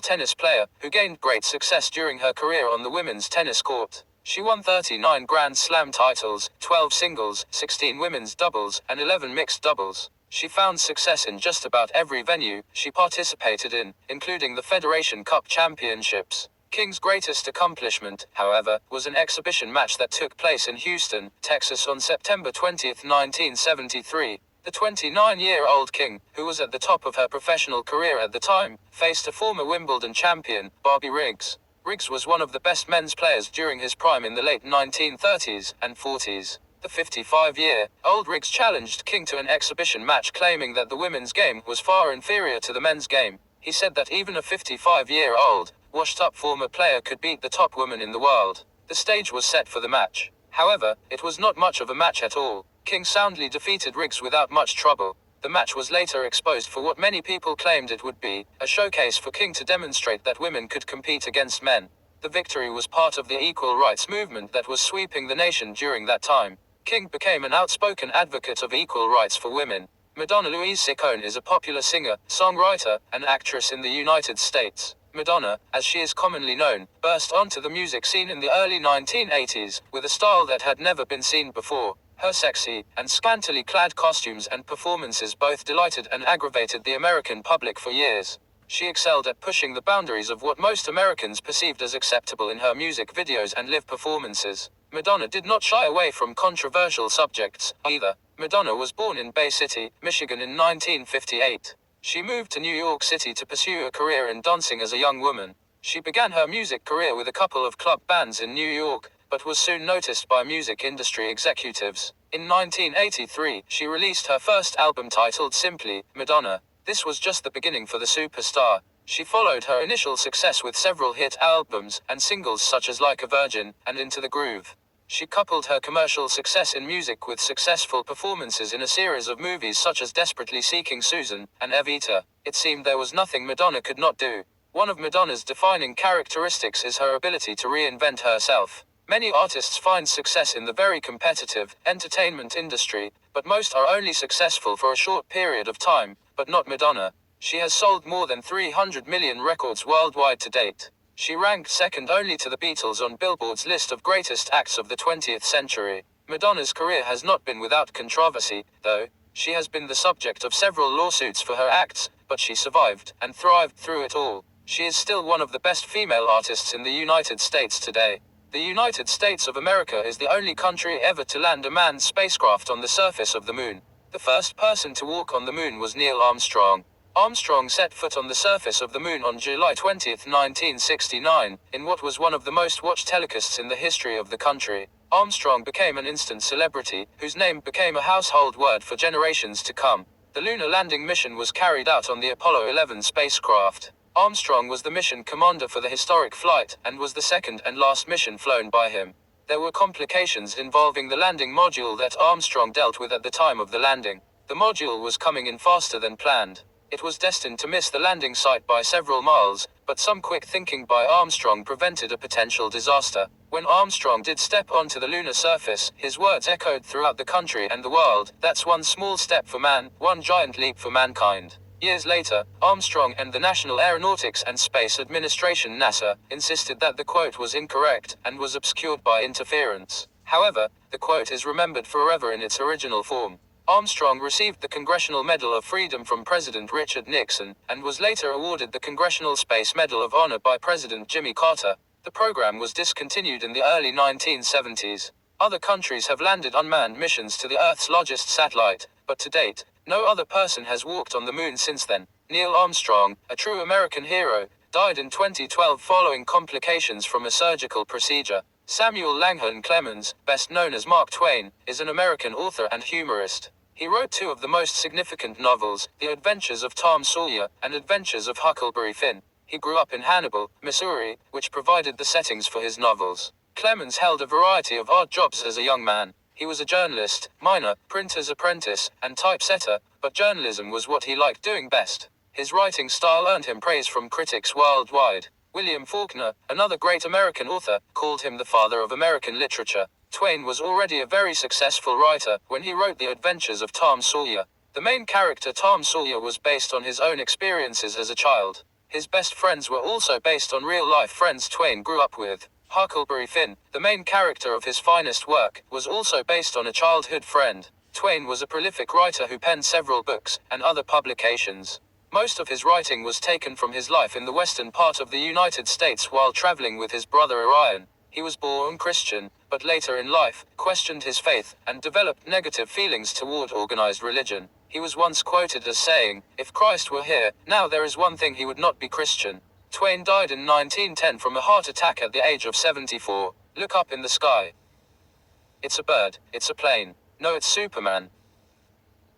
tennis player who gained great success during her career on the women's tennis court. She won 39 Grand Slam titles, 12 singles, 16 women's doubles, and 11 mixed doubles. She found success in just about every venue she participated in, including the Federation Cup Championships. King's greatest accomplishment, however, was an exhibition match that took place in Houston, Texas on September 20, 1973. The 29-year-old King, who was at the top of her professional career at the time, faced a former Wimbledon champion, Bobby Riggs. Riggs was one of the best men's players during his prime in the late 1930s and 40s. The 55-year-old Riggs challenged King to an exhibition match, claiming that the women's game was far inferior to the men's game. He said that even a 55-year-old, washed-up former player could beat the top woman in the world. The stage was set for the match. However, it was not much of a match at all. King soundly defeated Riggs without much trouble. The match was later exposed for what many people claimed it would be, a showcase for King to demonstrate that women could compete against men. The victory was part of the equal rights movement that was sweeping the nation during that time. King became an outspoken advocate of equal rights for women. Madonna Louise Ciccone is a popular singer, songwriter, and actress in the United States. Madonna, as she is commonly known, burst onto the music scene in the early 1980s, with a style that had never been seen before. Her sexy and scantily clad costumes and performances both delighted and aggravated the American public for years. She excelled at pushing the boundaries of what most Americans perceived as acceptable in her music videos and live performances. Madonna did not shy away from controversial subjects, either. Madonna was born in Bay City, Michigan in 1958. She moved to New York City to pursue a career in dancing as a young woman. She began her music career with a couple of club bands in New York, but was soon noticed by music industry executives. In 1983, she released her first album titled simply, Madonna. This was just the beginning for the superstar. She followed her initial success with several hit albums and singles such as Like a Virgin and Into the Groove. She coupled her commercial success in music with successful performances in a series of movies such as Desperately Seeking Susan and Evita. It seemed there was nothing Madonna could not do. One of Madonna's defining characteristics is her ability to reinvent herself. Many artists find success in the very competitive entertainment industry, but most are only successful for a short period of time, but not Madonna. She has sold more than 300 million records worldwide to date. She ranked second only to the Beatles on Billboard's list of greatest acts of the 20th century. Madonna's career has not been without controversy, though. She has been the subject of several lawsuits for her acts, but she survived and thrived through it all. She is still one of the best female artists in the United States today. The United States of America is the only country ever to land a manned spacecraft on the surface of the moon. The first person to walk on the moon was Neil Armstrong. Armstrong set foot on the surface of the moon on July 20, 1969, in what was one of the most watched telecasts in the history of the country. Armstrong became an instant celebrity, whose name became a household word for generations to come. The lunar landing mission was carried out on the Apollo 11 spacecraft. Armstrong was the mission commander for the historic flight, and was the second and last mission flown by him. There were complications involving the landing module that Armstrong dealt with at the time of the landing. The module was coming in faster than planned. It was destined to miss the landing site by several miles, but some quick thinking by Armstrong prevented a potential disaster. When Armstrong did step onto the lunar surface, his words echoed throughout the country and the world, "That's one small step for man, one giant leap for mankind." Years later, Armstrong and the National Aeronautics and Space Administration (NASA) insisted that the quote was incorrect and was obscured by interference. However, the quote is remembered forever in its original form. Armstrong received the Congressional Medal of Freedom from President Richard Nixon, and was later awarded the Congressional Space Medal of Honor by President Jimmy Carter. The program was discontinued in the early 1970s. Other countries have landed unmanned missions to the Earth's largest satellite, but to date, no other person has walked on the moon since then. Neil Armstrong, a true American hero, died in 2012 following complications from a surgical procedure. Samuel Langhorne Clemens, best known as Mark Twain, is an American author and humorist. He wrote two of the most significant novels, The Adventures of Tom Sawyer and Adventures of Huckleberry Finn. He grew up in Hannibal, Missouri, which provided the settings for his novels. Clemens held a variety of odd jobs as a young man. He was a journalist, miner, printer's apprentice, and typesetter, but journalism was what he liked doing best. His writing style earned him praise from critics worldwide. William Faulkner, another great American author, called him the father of American literature. Twain was already a very successful writer when he wrote The Adventures of Tom Sawyer. The main character Tom Sawyer was based on his own experiences as a child. His best friends were also based on real-life friends Twain grew up with. Huckleberry Finn, the main character of his finest work, was also based on a childhood friend. Twain was a prolific writer who penned several books and other publications. Most of his writing was taken from his life in the western part of the United States while traveling with his brother Orion. He was born Christian, but later in life, questioned his faith, and developed negative feelings toward organized religion. He was once quoted as saying, "If Christ were here, now there is one thing he would not be Christian." Twain died in 1910 from a heart attack at the age of 74. Look up in the sky. It's a bird, it's a plane. No, it's Superman.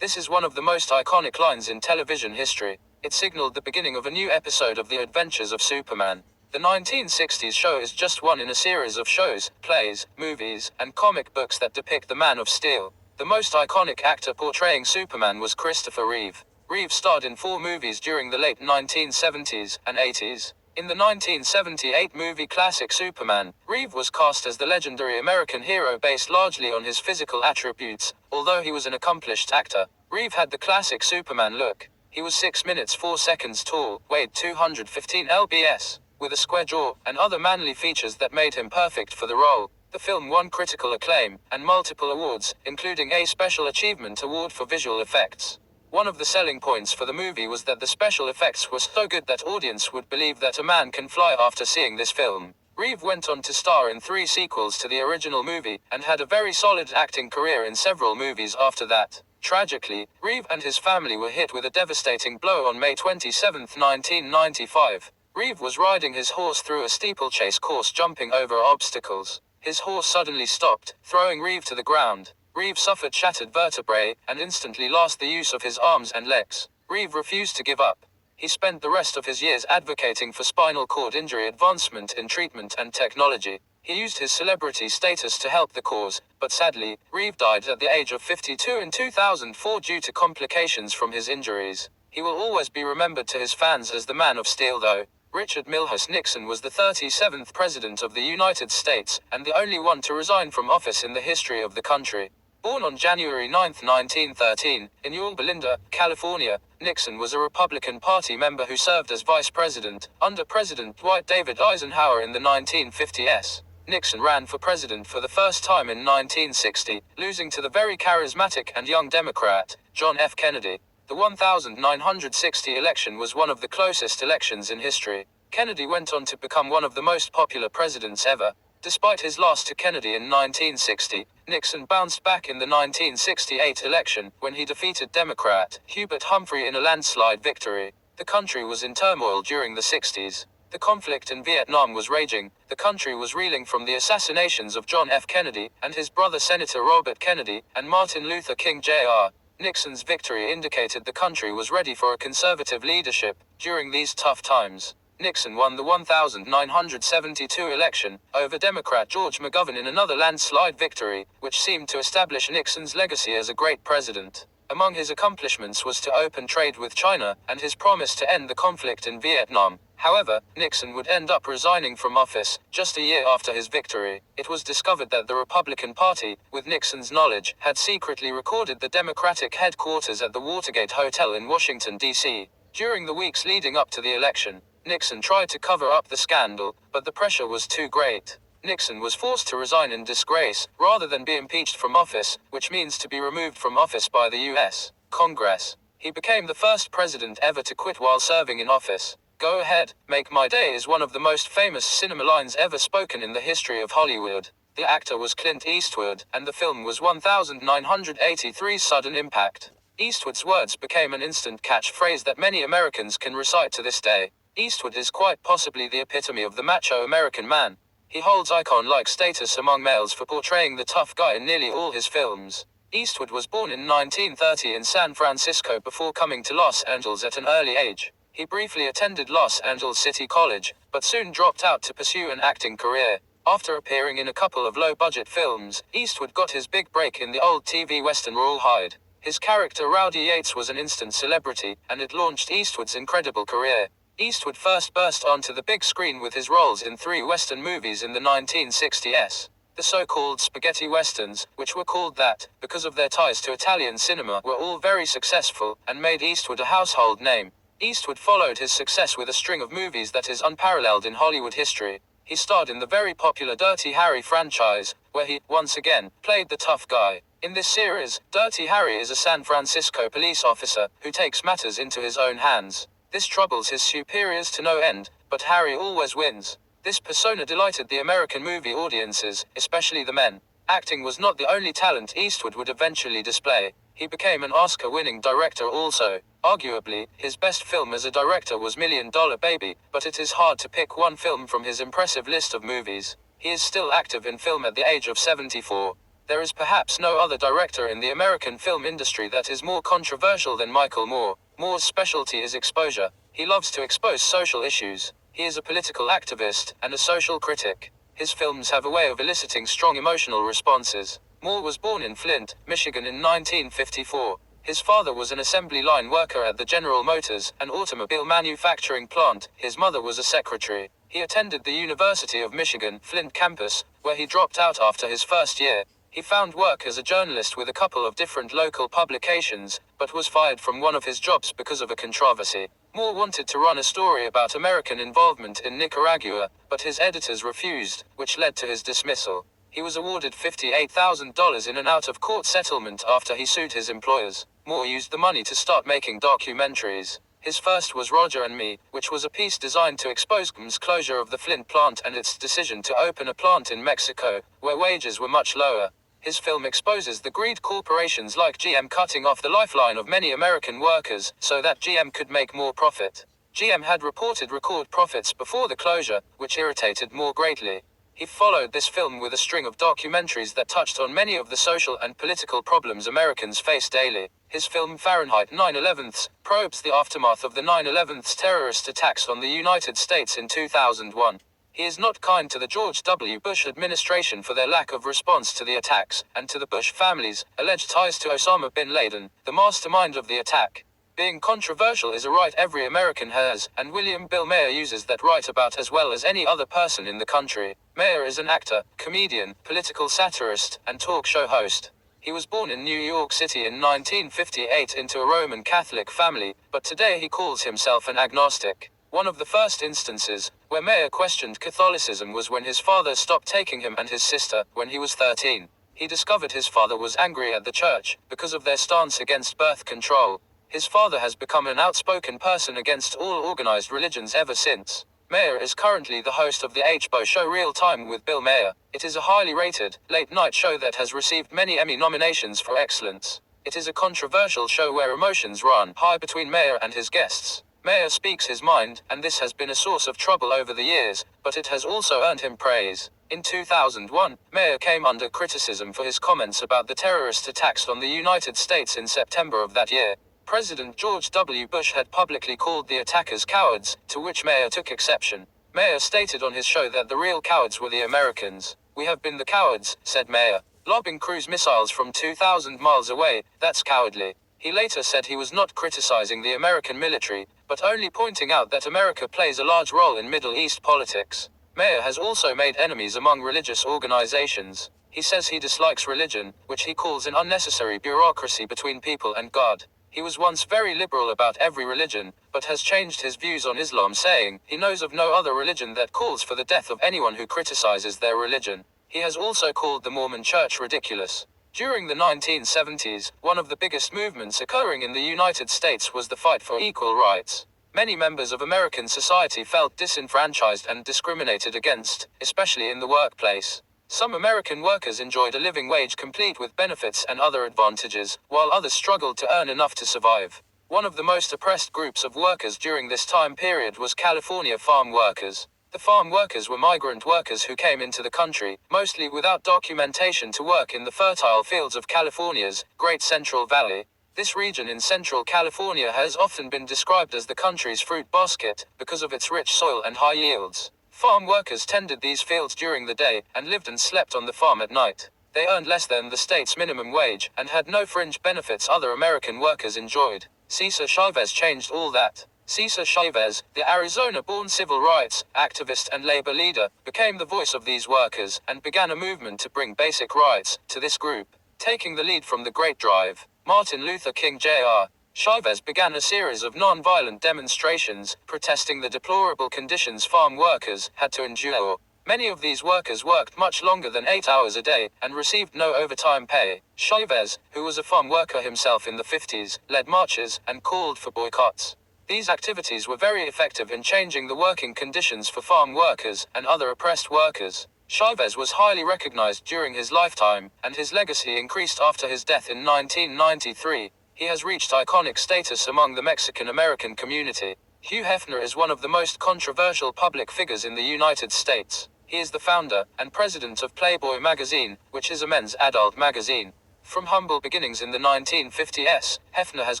This is one of the most iconic lines in television history. It signaled the beginning of a new episode of The Adventures of Superman. The 1960s show is just one in a series of shows, plays, movies, and comic books that depict the Man of Steel. The most iconic actor portraying Superman was Christopher Reeve. Reeve starred in 4 movies during the late 1970s and 80s. In the 1978 movie classic Superman, Reeve was cast as the legendary American hero based largely on his physical attributes. Although he was an accomplished actor, Reeve had the classic Superman look. He was 6 minutes 4 seconds tall, weighed 215 lbs, with a square jaw, and other manly features that made him perfect for the role. The film won critical acclaim and multiple awards, including a Special Achievement Award for visual effects. One of the selling points for the movie was that the special effects were so good that audience would believe that a man can fly after seeing this film. Reeve went on to star in 3 sequels to the original movie, and had a very solid acting career in several movies after that. Tragically, Reeve and his family were hit with a devastating blow on May 27, 1995. Reeve was riding his horse through a steeplechase course jumping over obstacles. His horse suddenly stopped, throwing Reeve to the ground. Reeve suffered shattered vertebrae, and instantly lost the use of his arms and legs. Reeve refused to give up. He spent the rest of his years advocating for spinal cord injury advancement in treatment and technology. He used his celebrity status to help the cause, but sadly, Reeve died at the age of 52 in 2004 due to complications from his injuries. He will always be remembered to his fans as the Man of Steel though. Richard Milhous Nixon was the 37th President of the United States, and the only one to resign from office in the history of the country. Born on January 9, 1913, in Yorba Linda, California, Nixon was a Republican Party member who served as vice president under President Dwight David Eisenhower in the 1950s. Nixon ran for president for the first time in 1960, losing to the very charismatic and young Democrat, John F. Kennedy. The 1960 election was one of the closest elections in history. Kennedy went on to become one of the most popular presidents ever. Despite his loss to Kennedy in 1960, Nixon bounced back in the 1968 election, when he defeated Democrat Hubert Humphrey in a landslide victory. The country was in turmoil during the 60s. The conflict in Vietnam was raging. The country was reeling from the assassinations of John F. Kennedy, and his brother Senator Robert Kennedy, and Martin Luther King Jr. Nixon's victory indicated the country was ready for a conservative leadership. During these tough times, Nixon won the 1972 election over Democrat George McGovern in another landslide victory, which seemed to establish Nixon's legacy as a great president. Among his accomplishments was to open trade with China, and his promise to end the conflict in Vietnam. However, Nixon would end up resigning from office just a year after his victory. It was discovered that the Republican Party, with Nixon's knowledge, had secretly recorded the Democratic headquarters at the Watergate Hotel in Washington, D.C. During the weeks leading up to the election, Nixon tried to cover up the scandal, but the pressure was too great. Nixon was forced to resign in disgrace, rather than be impeached from office, which means to be removed from office by the U.S. Congress. He became the first president ever to quit while serving in office. "Go ahead, make my day" is one of the most famous cinema lines ever spoken in the history of Hollywood. The actor was Clint Eastwood, and the film was 1983's Sudden Impact. Eastwood's words became an instant catchphrase that many Americans can recite to this day. Eastwood is quite possibly the epitome of the macho American man. He holds icon-like status among males for portraying the tough guy in nearly all his films. Eastwood was born in 1930 in San Francisco before coming to Los Angeles at an early age. He briefly attended Los Angeles City College, but soon dropped out to pursue an acting career. After appearing in a couple of low-budget films, Eastwood got his big break in the old TV western Rawhide. His character Rowdy Yates was an instant celebrity, and it launched Eastwood's incredible career. Eastwood first burst onto the big screen with his roles in 3 western movies in the 1960s. The so-called spaghetti westerns, which were called that because of their ties to Italian cinema, were all very successful, and made Eastwood a household name. Eastwood followed his success with a string of movies that is unparalleled in Hollywood history. He starred in the very popular Dirty Harry franchise, where he, once again, played the tough guy. In this series, Dirty Harry is a San Francisco police officer who takes matters into his own hands. This troubles his superiors to no end, but Harry always wins. This persona delighted the American movie audiences, especially the men. Acting was not the only talent Eastwood would eventually display. He became an Oscar-winning director also. Arguably, his best film as a director was $1 Million Baby, but it is hard to pick one film from his impressive list of movies. He is still active in film at the age of 74. There is perhaps no other director in the American film industry that is more controversial than Michael Moore. Moore's specialty is exposure. He loves to expose social issues. He is a political activist and a social critic. His films have a way of eliciting strong emotional responses. Moore was born in Flint, Michigan in 1954. His father was an assembly line worker at the General Motors, an automobile manufacturing plant. His mother was a secretary. He attended the University of Michigan, Flint campus, where he dropped out after his first year. He found work as a journalist with a couple of different local publications, but was fired from one of his jobs because of a controversy. Moore wanted to run a story about American involvement in Nicaragua, but his editors refused, which led to his dismissal. He was awarded $58,000 in an out-of-court settlement after he sued his employers. Moore used the money to start making documentaries. His first was Roger and Me, which was a piece designed to expose GM's closure of the Flint plant and its decision to open a plant in Mexico, where wages were much lower. His film exposes the greed corporations like GM cutting off the lifeline of many American workers so that GM could make more profit. GM had reported record profits before the closure, which irritated Moore greatly. He followed this film with a string of documentaries that touched on many of the social and political problems Americans face daily. His film Fahrenheit 9/11 probes the aftermath of the 9/11 terrorist attacks on the United States in 2001. He is not kind to the George W. Bush administration for their lack of response to the attacks, and to the Bush family's alleged ties to Osama bin Laden, the mastermind of the attack. Being controversial is a right every American has, and William Bill Maher uses that right about as well as any other person in the country. Maher is an actor, comedian, political satirist, and talk show host. He was born in New York City in 1958 into a Roman Catholic family, but today he calls himself an agnostic. One of the first instances where Maher questioned Catholicism was when his father stopped taking him and his sister when he was 13. He discovered his father was angry at the church because of their stance against birth control. His father has become an outspoken person against all organized religions ever since. Maher is currently the host of the HBO show Real Time with Bill Maher. It is a highly rated, late-night show that has received many Emmy nominations for excellence. It is a controversial show where emotions run high between Maher and his guests. Maher speaks his mind, and this has been a source of trouble over the years, but it has also earned him praise. In 2001, Maher came under criticism for his comments about the terrorist attacks on the United States in September of that year. President George W. Bush had publicly called the attackers cowards, to which Maher took exception. Maher stated on his show that the real cowards were the Americans. "We have been the cowards," said Maher. "Lobbing cruise missiles from 2,000 miles away, that's cowardly." He later said he was not criticizing the American military, but only pointing out that America plays a large role in Middle East politics. Maher has also made enemies among religious organizations. He says he dislikes religion, which he calls an unnecessary bureaucracy between people and God. He was once very liberal about every religion, but has changed his views on Islam, saying he knows of no other religion that calls for the death of anyone who criticizes their religion. He has also called the Mormon Church ridiculous. During the 1970s, one of the biggest movements occurring in the United States was the fight for equal rights. Many members of American society felt disenfranchised and discriminated against, especially in the workplace. Some American workers enjoyed a living wage complete with benefits and other advantages, while others struggled to earn enough to survive. One of the most oppressed groups of workers during this time period was California farm workers. The farm workers were migrant workers who came into the country, mostly without documentation, to work in the fertile fields of California's Great Central Valley. This region in Central California has often been described as the country's fruit basket, because of its rich soil and high yields. Farm workers tended these fields during the day, and lived and slept on the farm at night. They earned less than the state's minimum wage, and had no fringe benefits other American workers enjoyed. Cesar Chavez changed all that. Cesar Chavez, the Arizona-born civil rights activist and labor leader, became the voice of these workers, and began a movement to bring basic rights to this group. Taking the lead from the Great Drive, Martin Luther King Jr. Chavez began a series of non-violent demonstrations, protesting the deplorable conditions farm workers had to endure. Many of these workers worked much longer than 8 hours a day, and received no overtime pay. Chavez, who was a farm worker himself in the 50s, led marches, and called for boycotts. These activities were very effective in changing the working conditions for farm workers, and other oppressed workers. Chavez was highly recognized during his lifetime, and his legacy increased after his death in 1993. He has reached iconic status among the Mexican-American community. Hugh Hefner is one of the most controversial public figures in the United States. He is the founder and president of Playboy magazine, which is a men's adult magazine. From humble beginnings in the 1950s, Hefner has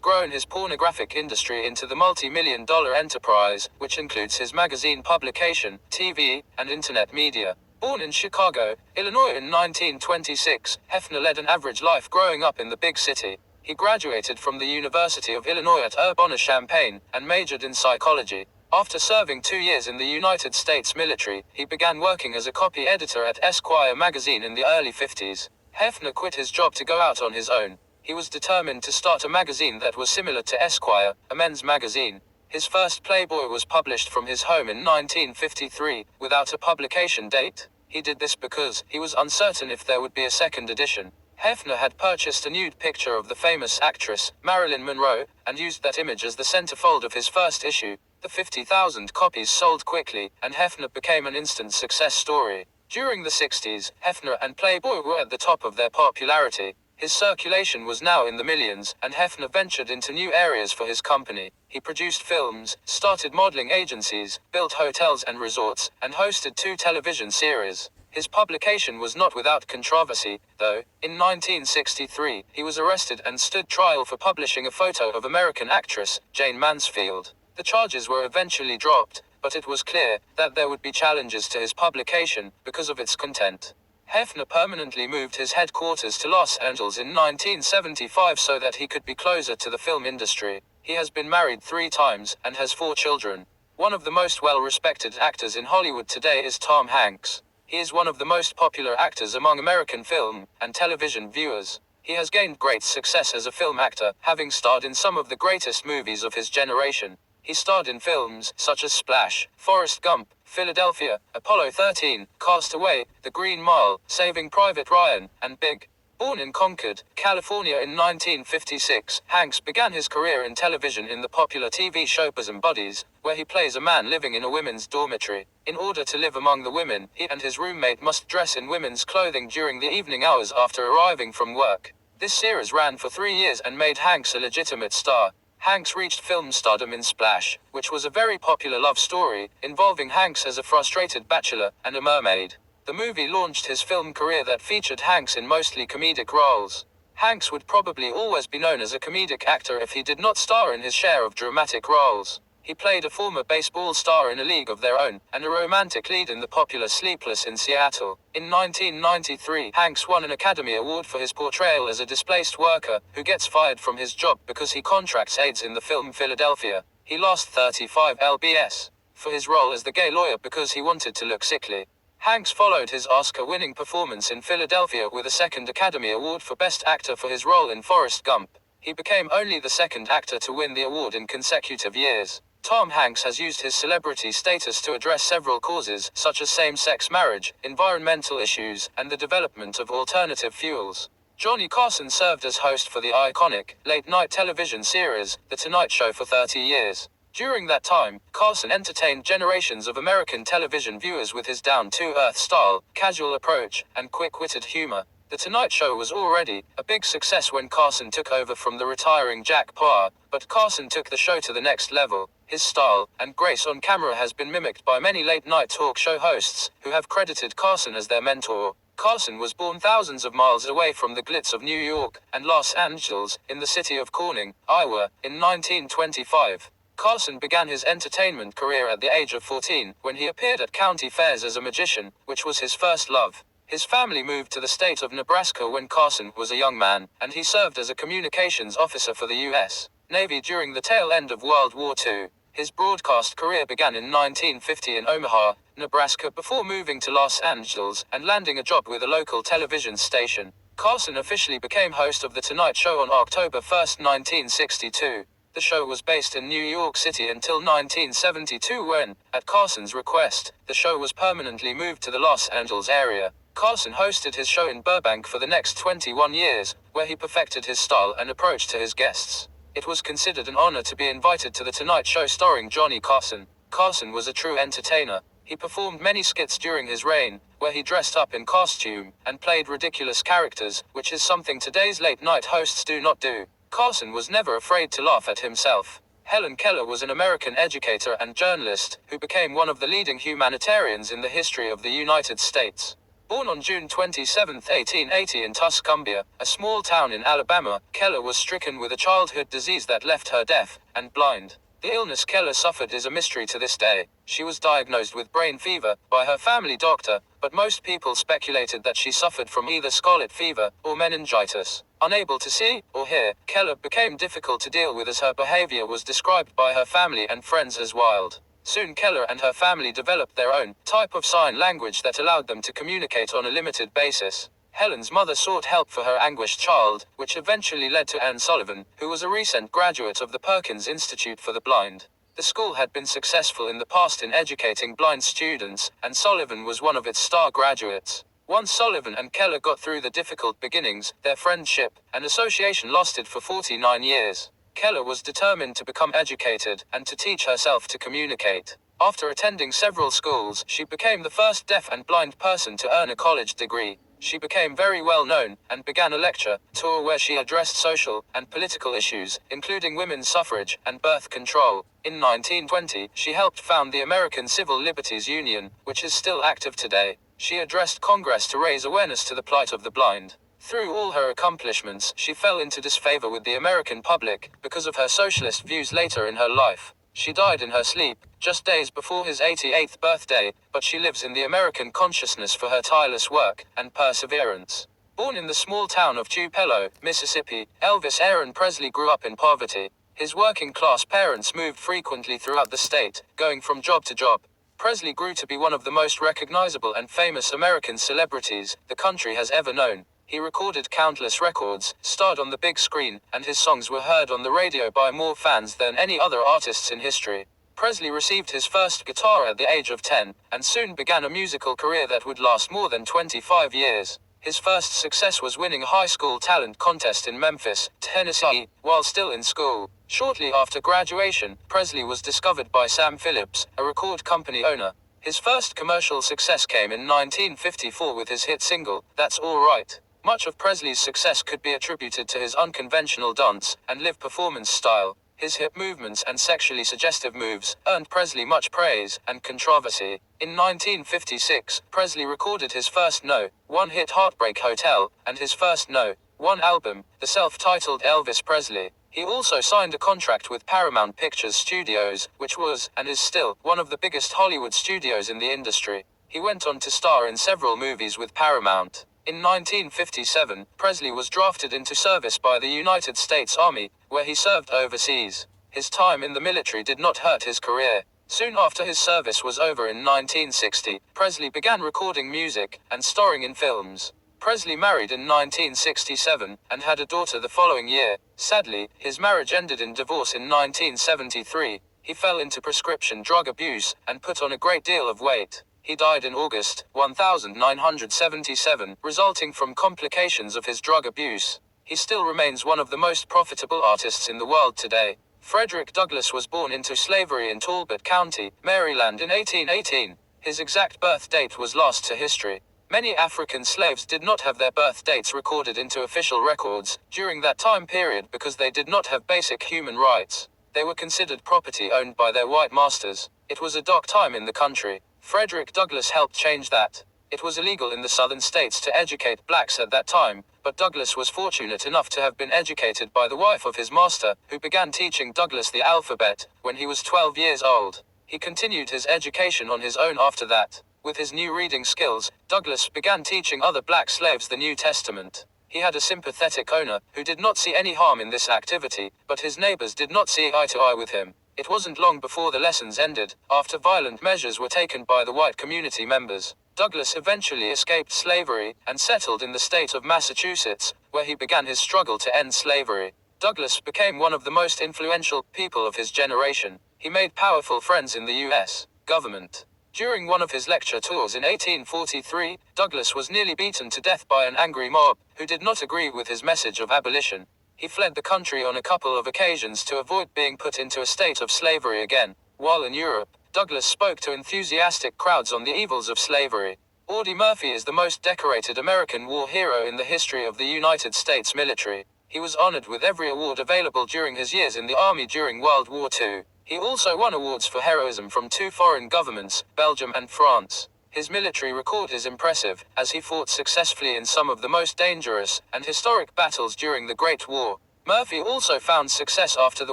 grown his pornographic industry into the multi-million-dollar enterprise, which includes his magazine publication, TV, and internet media. Born in Chicago, Illinois in 1926, Hefner led an average life growing up in the big city. He graduated from the University of Illinois at Urbana-Champaign, and majored in psychology. After serving 2 years in the United States military, he began working as a copy editor at Esquire magazine in the early 50s. Hefner quit his job to go out on his own. He was determined to start a magazine that was similar to Esquire, a men's magazine. His first Playboy was published from his home in 1953, without a publication date. He did this because he was uncertain if there would be a second edition. Hefner had purchased a nude picture of the famous actress, Marilyn Monroe, and used that image as the centerfold of his first issue. The 50,000 copies sold quickly, and Hefner became an instant success story. During the 60s, Hefner and Playboy were at the top of their popularity. His circulation was now in the millions, and Hefner ventured into new areas for his company. He produced films, started modeling agencies, built hotels and resorts, and hosted 2 television series. His publication was not without controversy, though. In 1963, he was arrested and stood trial for publishing a photo of American actress, Jane Mansfield. The charges were eventually dropped, but it was clear that there would be challenges to his publication because of its content. Hefner permanently moved his headquarters to Los Angeles in 1975 so that he could be closer to the film industry. He has been married 3 times, and has 4 children. One of the most well-respected actors in Hollywood today is Tom Hanks. He is one of the most popular actors among American film and television viewers. He has gained great success as a film actor, having starred in some of the greatest movies of his generation. He starred in films such as Splash, Forrest Gump, Philadelphia, Apollo 13, Cast Away, The Green Mile, Saving Private Ryan, and Big. Born in Concord, California in 1956, Hanks began his career in television in the popular TV show Bosom Buddies, where he plays a man living in a women's dormitory. In order to live among the women, he and his roommate must dress in women's clothing during the evening hours after arriving from work. This series ran for 3 years and made Hanks a legitimate star. Hanks reached film stardom in Splash, which was a very popular love story, involving Hanks as a frustrated bachelor and a mermaid. The movie launched his film career that featured Hanks in mostly comedic roles. Hanks would probably always be known as a comedic actor if he did not star in his share of dramatic roles. He played a former baseball star in A League of Their Own, and a romantic lead in the popular Sleepless in Seattle. In 1993, Hanks won an Academy Award for his portrayal as a displaced worker, who gets fired from his job because he contracts AIDS in the film Philadelphia. He lost 35 lbs for his role as the gay lawyer because he wanted to look sickly. Hanks followed his Oscar-winning performance in Philadelphia with a second Academy Award for Best Actor for his role in Forrest Gump. He became only the second actor to win the award in consecutive years. Tom Hanks has used his celebrity status to address several causes, such as same-sex marriage, environmental issues, and the development of alternative fuels. Johnny Carson served as host for the iconic, late-night television series, The Tonight Show for 30 years. During that time, Carson entertained generations of American television viewers with his down-to-earth style, casual approach, and quick-witted humor. The Tonight Show was already a big success when Carson took over from the retiring Jack Paar, but Carson took the show to the next level. His style and grace on camera has been mimicked by many late-night talk show hosts, who have credited Carson as their mentor. Carson was born thousands of miles away from the glitz of New York and Los Angeles, in the city of Corning, Iowa, in 1925. Carson began his entertainment career at the age of 14, when he appeared at county fairs as a magician, which was his first love. His family moved to the state of Nebraska when Carson was a young man, and he served as a communications officer for the U.S. Navy during the tail end of World War II. His broadcast career began in 1950 in Omaha, Nebraska, before moving to Los Angeles and landing a job with a local television station. Carson officially became host of The Tonight Show on October 1, 1962. The show was based in New York City until 1972 when, at Carson's request, the show was permanently moved to the Los Angeles area. Carson hosted his show in Burbank for the next 21 years, where he perfected his style and approach to his guests. It was considered an honor to be invited to The Tonight Show starring Johnny Carson. Carson was a true entertainer. He performed many skits during his reign, where he dressed up in costume and played ridiculous characters, which is something today's late-night hosts do not do. Carson was never afraid to laugh at himself. Helen Keller was an American educator and journalist, who became one of the leading humanitarians in the history of the United States. Born on June 27, 1880 in Tuscumbia, a small town in Alabama, Keller was stricken with a childhood disease that left her deaf and blind. The illness Keller suffered is a mystery to this day. She was diagnosed with brain fever by her family doctor, but most people speculated that she suffered from either scarlet fever or meningitis. Unable to see or hear, Keller became difficult to deal with as her behavior was described by her family and friends as wild. Soon Keller and her family developed their own type of sign language that allowed them to communicate on a limited basis. Helen's mother sought help for her anguished child, which eventually led to Anne Sullivan, who was a recent graduate of the Perkins Institute for the Blind. The school had been successful in the past in educating blind students, and Sullivan was one of its star graduates. Once Sullivan and Keller got through the difficult beginnings, their friendship and association lasted for 49 years. Keller was determined to become educated and to teach herself to communicate. After attending several schools, she became the first deaf and blind person to earn a college degree. She became very well known and began a lecture tour where she addressed social and political issues, including women's suffrage and birth control. In 1920, she helped found the American Civil Liberties Union, which is still active today. She addressed Congress to raise awareness to the plight of the blind. Through all her accomplishments, she fell into disfavor with the American public because of her socialist views later in her life. She died in her sleep, just days before his 88th birthday, but she lives in the American consciousness for her tireless work and perseverance. Born in the small town of Tupelo, Mississippi, Elvis Aaron Presley grew up in poverty. His working-class parents moved frequently throughout the state, going from job to job. Presley grew to be one of the most recognizable and famous American celebrities the country has ever known. He recorded countless records, starred on the big screen, and his songs were heard on the radio by more fans than any other artists in history. Presley received his first guitar at the age of 10, and soon began a musical career that would last more than 25 years. His first success was winning a high school talent contest in Memphis, Tennessee, while still in school. Shortly after graduation, Presley was discovered by Sam Phillips, a record company owner. His first commercial success came in 1954 with his hit single, That's All Right. Much of Presley's success could be attributed to his unconventional dance and live performance style. His hip movements and sexually suggestive moves earned Presley much praise and controversy. In 1956, Presley recorded his first No.1 hit Heartbreak Hotel, and his first No.1 album, the self-titled Elvis Presley. He also signed a contract with Paramount Pictures Studios, which was, and is still, one of the biggest Hollywood studios in the industry. He went on to star in several movies with Paramount. In 1957, Presley was drafted into service by the United States Army, where he served overseas. His time in the military did not hurt his career. Soon after his service was over in 1960, Presley began recording music and starring in films. Presley married in 1967 and had a daughter the following year. Sadly, his marriage ended in divorce in 1973. He fell into prescription drug abuse and put on a great deal of weight. He died in August 1977, resulting from complications of his drug abuse. He still remains one of the most profitable artists in the world today. Frederick Douglass was born into slavery in Talbot County, Maryland in 1818. His exact birth date was lost to history. Many African slaves did not have their birth dates recorded into official records during that time period because they did not have basic human rights. They were considered property owned by their white masters. It was a dark time in the country. Frederick Douglass helped change that. It was illegal in the southern states to educate blacks at that time, but Douglass was fortunate enough to have been educated by the wife of his master, who began teaching Douglass the alphabet when he was 12 years old. He continued his education on his own after that. With his new reading skills, Douglass began teaching other black slaves the New Testament. He had a sympathetic owner, who did not see any harm in this activity, but his neighbors did not see eye to eye with him. It wasn't long before the lessons ended, after violent measures were taken by the white community members. Douglass eventually escaped slavery, and settled in the state of Massachusetts, where he began his struggle to end slavery. Douglass became one of the most influential people of his generation. He made powerful friends in the U.S. government. During one of his lecture tours in 1843, Douglass was nearly beaten to death by an angry mob, who did not agree with his message of abolition. He fled the country on a couple of occasions to avoid being put into a state of slavery again. While in Europe, Douglass spoke to enthusiastic crowds on the evils of slavery. Audie Murphy is the most decorated American war hero in the history of the United States military. He was honored with every award available during his years in the Army during World War II. He also won awards for heroism from 2 foreign governments, Belgium and France. His military record is impressive, as he fought successfully in some of the most dangerous and historic battles during the Great War. Murphy also found success after the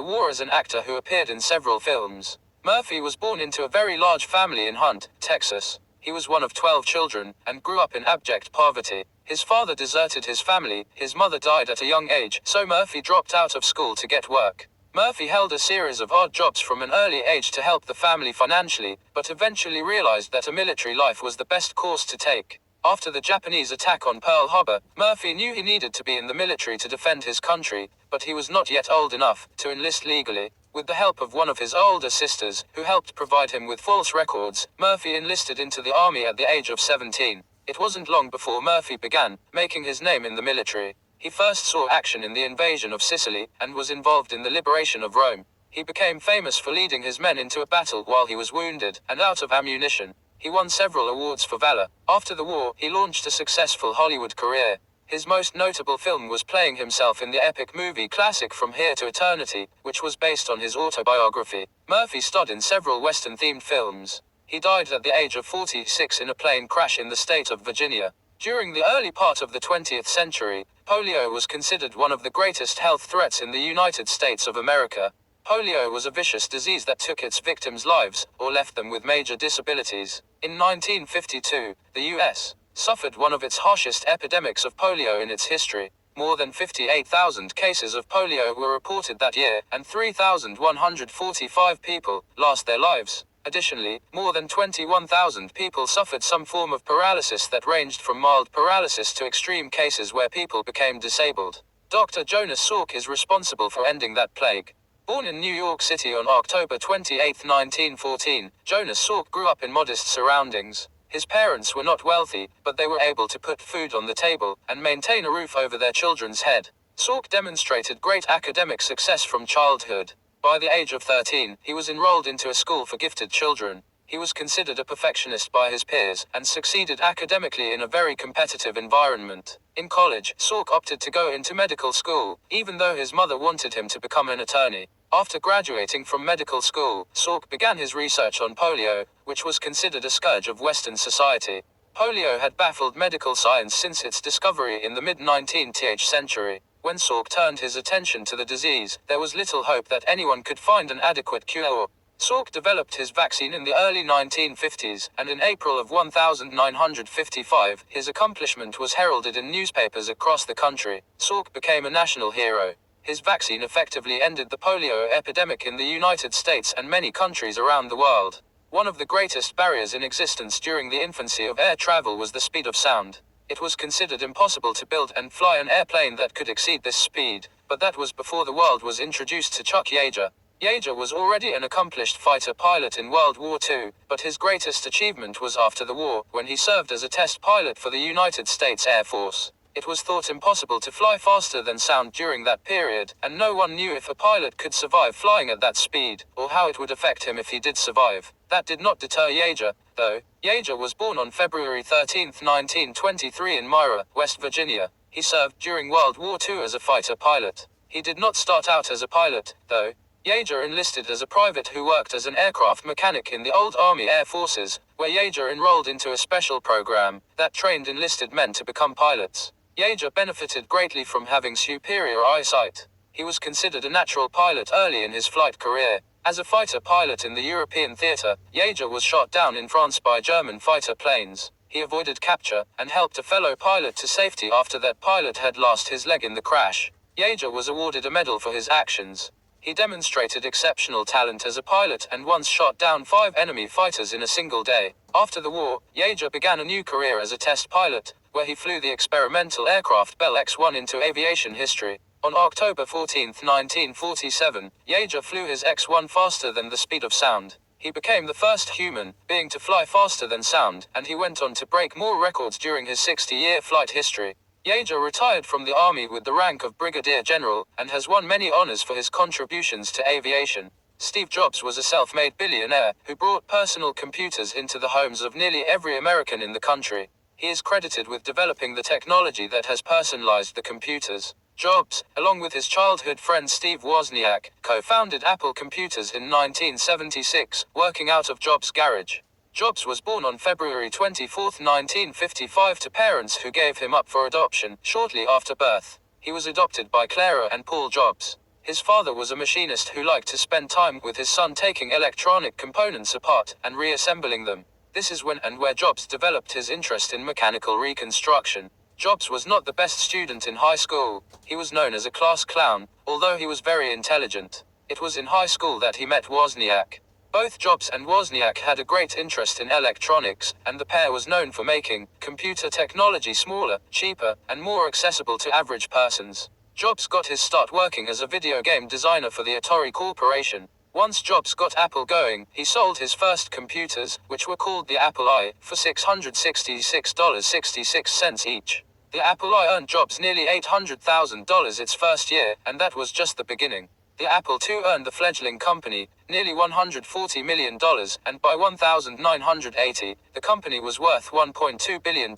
war as an actor who appeared in several films. Murphy was born into a very large family in Hunt, Texas. He was one of 12 children, and grew up in abject poverty. His father deserted his family, his mother died at a young age, so Murphy dropped out of school to get work. Murphy held a series of odd jobs from an early age to help the family financially, but eventually realized that a military life was the best course to take. After the Japanese attack on Pearl Harbor, Murphy knew he needed to be in the military to defend his country, but he was not yet old enough to enlist legally. With the help of one of his older sisters, who helped provide him with false records, Murphy enlisted into the army at the age of 17. It wasn't long before Murphy began making his name in the military. He first saw action in the invasion of Sicily, and was involved in the liberation of Rome. He became famous for leading his men into a battle while he was wounded and out of ammunition. He won several awards for valor. After the war, he launched a successful Hollywood career. His most notable film was playing himself in the epic movie classic From Here to Eternity, which was based on his autobiography. Murphy starred in several Western-themed films. He died at the age of 46 in a plane crash in the state of Virginia. During the early part of the 20th century, polio was considered one of the greatest health threats in the United States of America. Polio was a vicious disease that took its victims' lives, or left them with major disabilities. In 1952, the U.S. suffered one of its harshest epidemics of polio in its history. More than 58,000 cases of polio were reported that year, and 3,145 people lost their lives. Additionally, more than 21,000 people suffered some form of paralysis that ranged from mild paralysis to extreme cases where people became disabled. Dr. Jonas Salk is responsible for ending that plague. Born in New York City on October 28, 1914, Jonas Salk grew up in modest surroundings. His parents were not wealthy, but they were able to put food on the table and maintain a roof over their children's head. Salk demonstrated great academic success from childhood. By the age of 13, he was enrolled into a school for gifted children. He was considered a perfectionist by his peers, and succeeded academically in a very competitive environment. In college, Salk opted to go into medical school, even though his mother wanted him to become an attorney. After graduating from medical school, Salk began his research on polio, which was considered a scourge of Western society. Polio had baffled medical science since its discovery in the mid-19th century. When Salk turned his attention to the disease, there was little hope that anyone could find an adequate cure. Salk developed his vaccine in the early 1950s, and in April of 1955, his accomplishment was heralded in newspapers across the country. Salk became a national hero. His vaccine effectively ended the polio epidemic in the United States and many countries around the world. One of the greatest barriers in existence during the infancy of air travel was the speed of sound. It was considered impossible to build and fly an airplane that could exceed this speed, but that was before the world was introduced to Chuck Yeager. Yeager was already an accomplished fighter pilot in World War II, but his greatest achievement was after the war, when he served as a test pilot for the United States Air Force. It was thought impossible to fly faster than sound during that period, and no one knew if a pilot could survive flying at that speed, or how it would affect him if he did survive. That did not deter Yeager, though. Yeager was born on February 13, 1923 in Myra, West Virginia. He served during World War II as a fighter pilot. He did not start out as a pilot, though. Yeager enlisted as a private who worked as an aircraft mechanic in the old Army Air Forces, where Yeager enrolled into a special program that trained enlisted men to become pilots. Yeager benefited greatly from having superior eyesight. He was considered a natural pilot early in his flight career. As a fighter pilot in the European theater, Yeager was shot down in France by German fighter planes. He avoided capture, and helped a fellow pilot to safety after that pilot had lost his leg in the crash. Yeager was awarded a medal for his actions. He demonstrated exceptional talent as a pilot and once shot down 5 enemy fighters in a single day. After the war, Yeager began a new career as a test pilot, where he flew the experimental aircraft Bell X-1 into aviation history. On October 14, 1947, Yeager flew his X-1 faster than the speed of sound. He became the first human being to fly faster than sound, and he went on to break more records during his 60-year flight history. Yeager retired from the Army with the rank of Brigadier General, and has won many honors for his contributions to aviation. Steve Jobs was a self-made billionaire, who brought personal computers into the homes of nearly every American in the country. He is credited with developing the technology that has personalized the computers. Jobs, along with his childhood friend Steve Wozniak, co-founded Apple Computers in 1976, working out of Jobs' garage. Jobs was born on February 24, 1955 to parents who gave him up for adoption shortly after birth. He was adopted by Clara and Paul Jobs. His father was a machinist who liked to spend time with his son taking electronic components apart and reassembling them. This is when and where Jobs developed his interest in mechanical reconstruction. Jobs was not the best student in high school. He was known as a class clown, although he was very intelligent. It was in high school that he met Wozniak. Both Jobs and Wozniak had a great interest in electronics, and the pair was known for making computer technology smaller, cheaper, and more accessible to average persons. Jobs got his start working as a video game designer for the Atari Corporation. Once Jobs got Apple going, he sold his first computers, which were called the Apple I, for $666.66 each. The Apple I earned Jobs nearly $800,000 its first year, and that was just the beginning. The Apple II earned the fledgling company nearly $140 million, and by 1980, the company was worth $1.2 billion.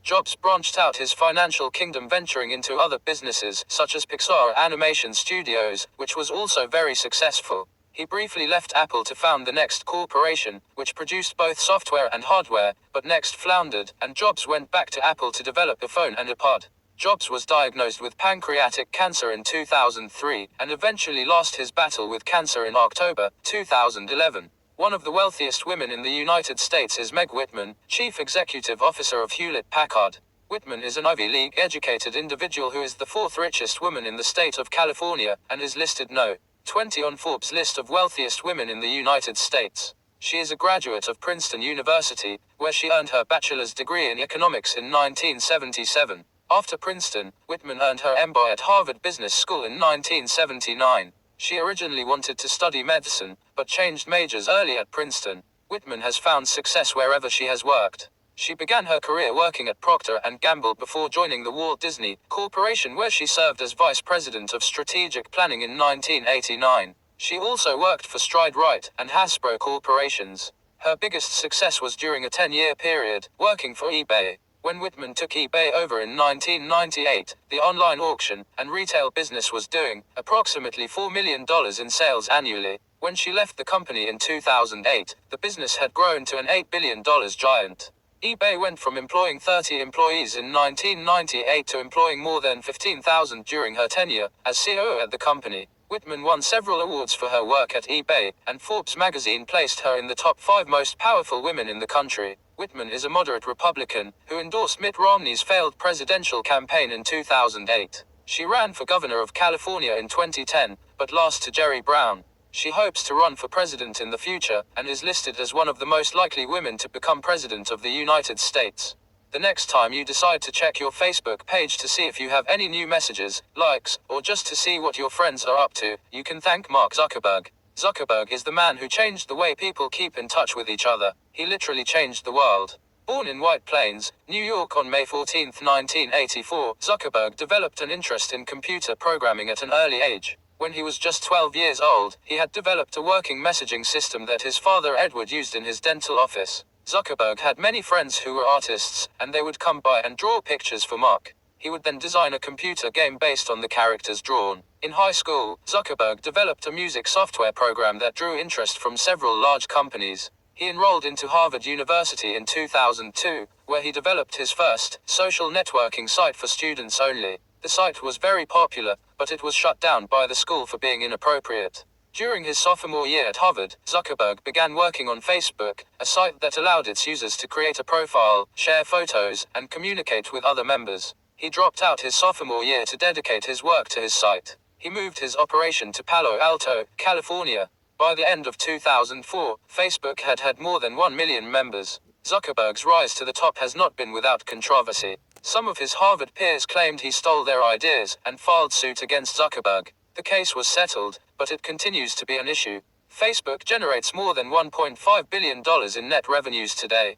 Jobs branched out his financial kingdom, venturing into other businesses, such as Pixar Animation Studios, which was also very successful. He briefly left Apple to found the Next Corporation, which produced both software and hardware, but Next floundered, and Jobs went back to Apple to develop a phone and iPod. Jobs was diagnosed with pancreatic cancer in 2003, and eventually lost his battle with cancer in October 2011. One of the wealthiest women in the United States is Meg Whitman, Chief Executive Officer of Hewlett-Packard. Whitman is an Ivy League educated individual who is the 4th richest woman in the state of California, and is listed No. 20 on Forbes' list of wealthiest women in the United States. She is a graduate of Princeton University, where she earned her bachelor's degree in economics in 1977. After Princeton, Whitman earned her MBA at Harvard Business School in 1979. She originally wanted to study medicine, but changed majors early at Princeton. Whitman has found success wherever she has worked. She began her career working at Procter & Gamble before joining the Walt Disney Corporation, where she served as Vice President of Strategic Planning in 1989. She also worked for Stride Wright and Hasbro Corporations. Her biggest success was during a 10-year period, working for eBay. When Whitman took eBay over in 1998, the online auction and retail business was doing approximately $4 million in sales annually. When she left the company in 2008, the business had grown to an $8 billion giant. eBay went from employing 30 employees in 1998 to employing more than 15,000 during her tenure as COO at the company. Whitman won several awards for her work at eBay, and Forbes magazine placed her in the top 5 most powerful women in the country. Whitman is a moderate Republican who endorsed Mitt Romney's failed presidential campaign in 2008. She ran for governor of California in 2010, but lost to Jerry Brown. She hopes to run for president in the future, and is listed as one of the most likely women to become president of the United States. The next time you decide to check your Facebook page to see if you have any new messages, likes, or just to see what your friends are up to, you can thank Mark Zuckerberg. Zuckerberg is the man who changed the way people keep in touch with each other. He literally changed the world. Born in White Plains, New York on May 14, 1984, Zuckerberg developed an interest in computer programming at an early age. When he was just 12 years old, he had developed a working messaging system that his father Edward used in his dental office. Zuckerberg had many friends who were artists, and they would come by and draw pictures for Mark. He would then design a computer game based on the characters drawn. In high school, Zuckerberg developed a music software program that drew interest from several large companies. He enrolled into Harvard University in 2002, where he developed his first social networking site for students only. The site was very popular, but it was shut down by the school for being inappropriate. During his sophomore year at Harvard, Zuckerberg began working on Facebook, a site that allowed its users to create a profile, share photos, and communicate with other members. He dropped out his sophomore year to dedicate his work to his site. He moved his operation to Palo Alto, California. By the end of 2004, Facebook had more than 1 million members. Zuckerberg's rise to the top has not been without controversy. Some of his Harvard peers claimed he stole their ideas and filed suit against Zuckerberg. The case was settled, but it continues to be an issue. Facebook generates more than $1.5 billion in net revenues today.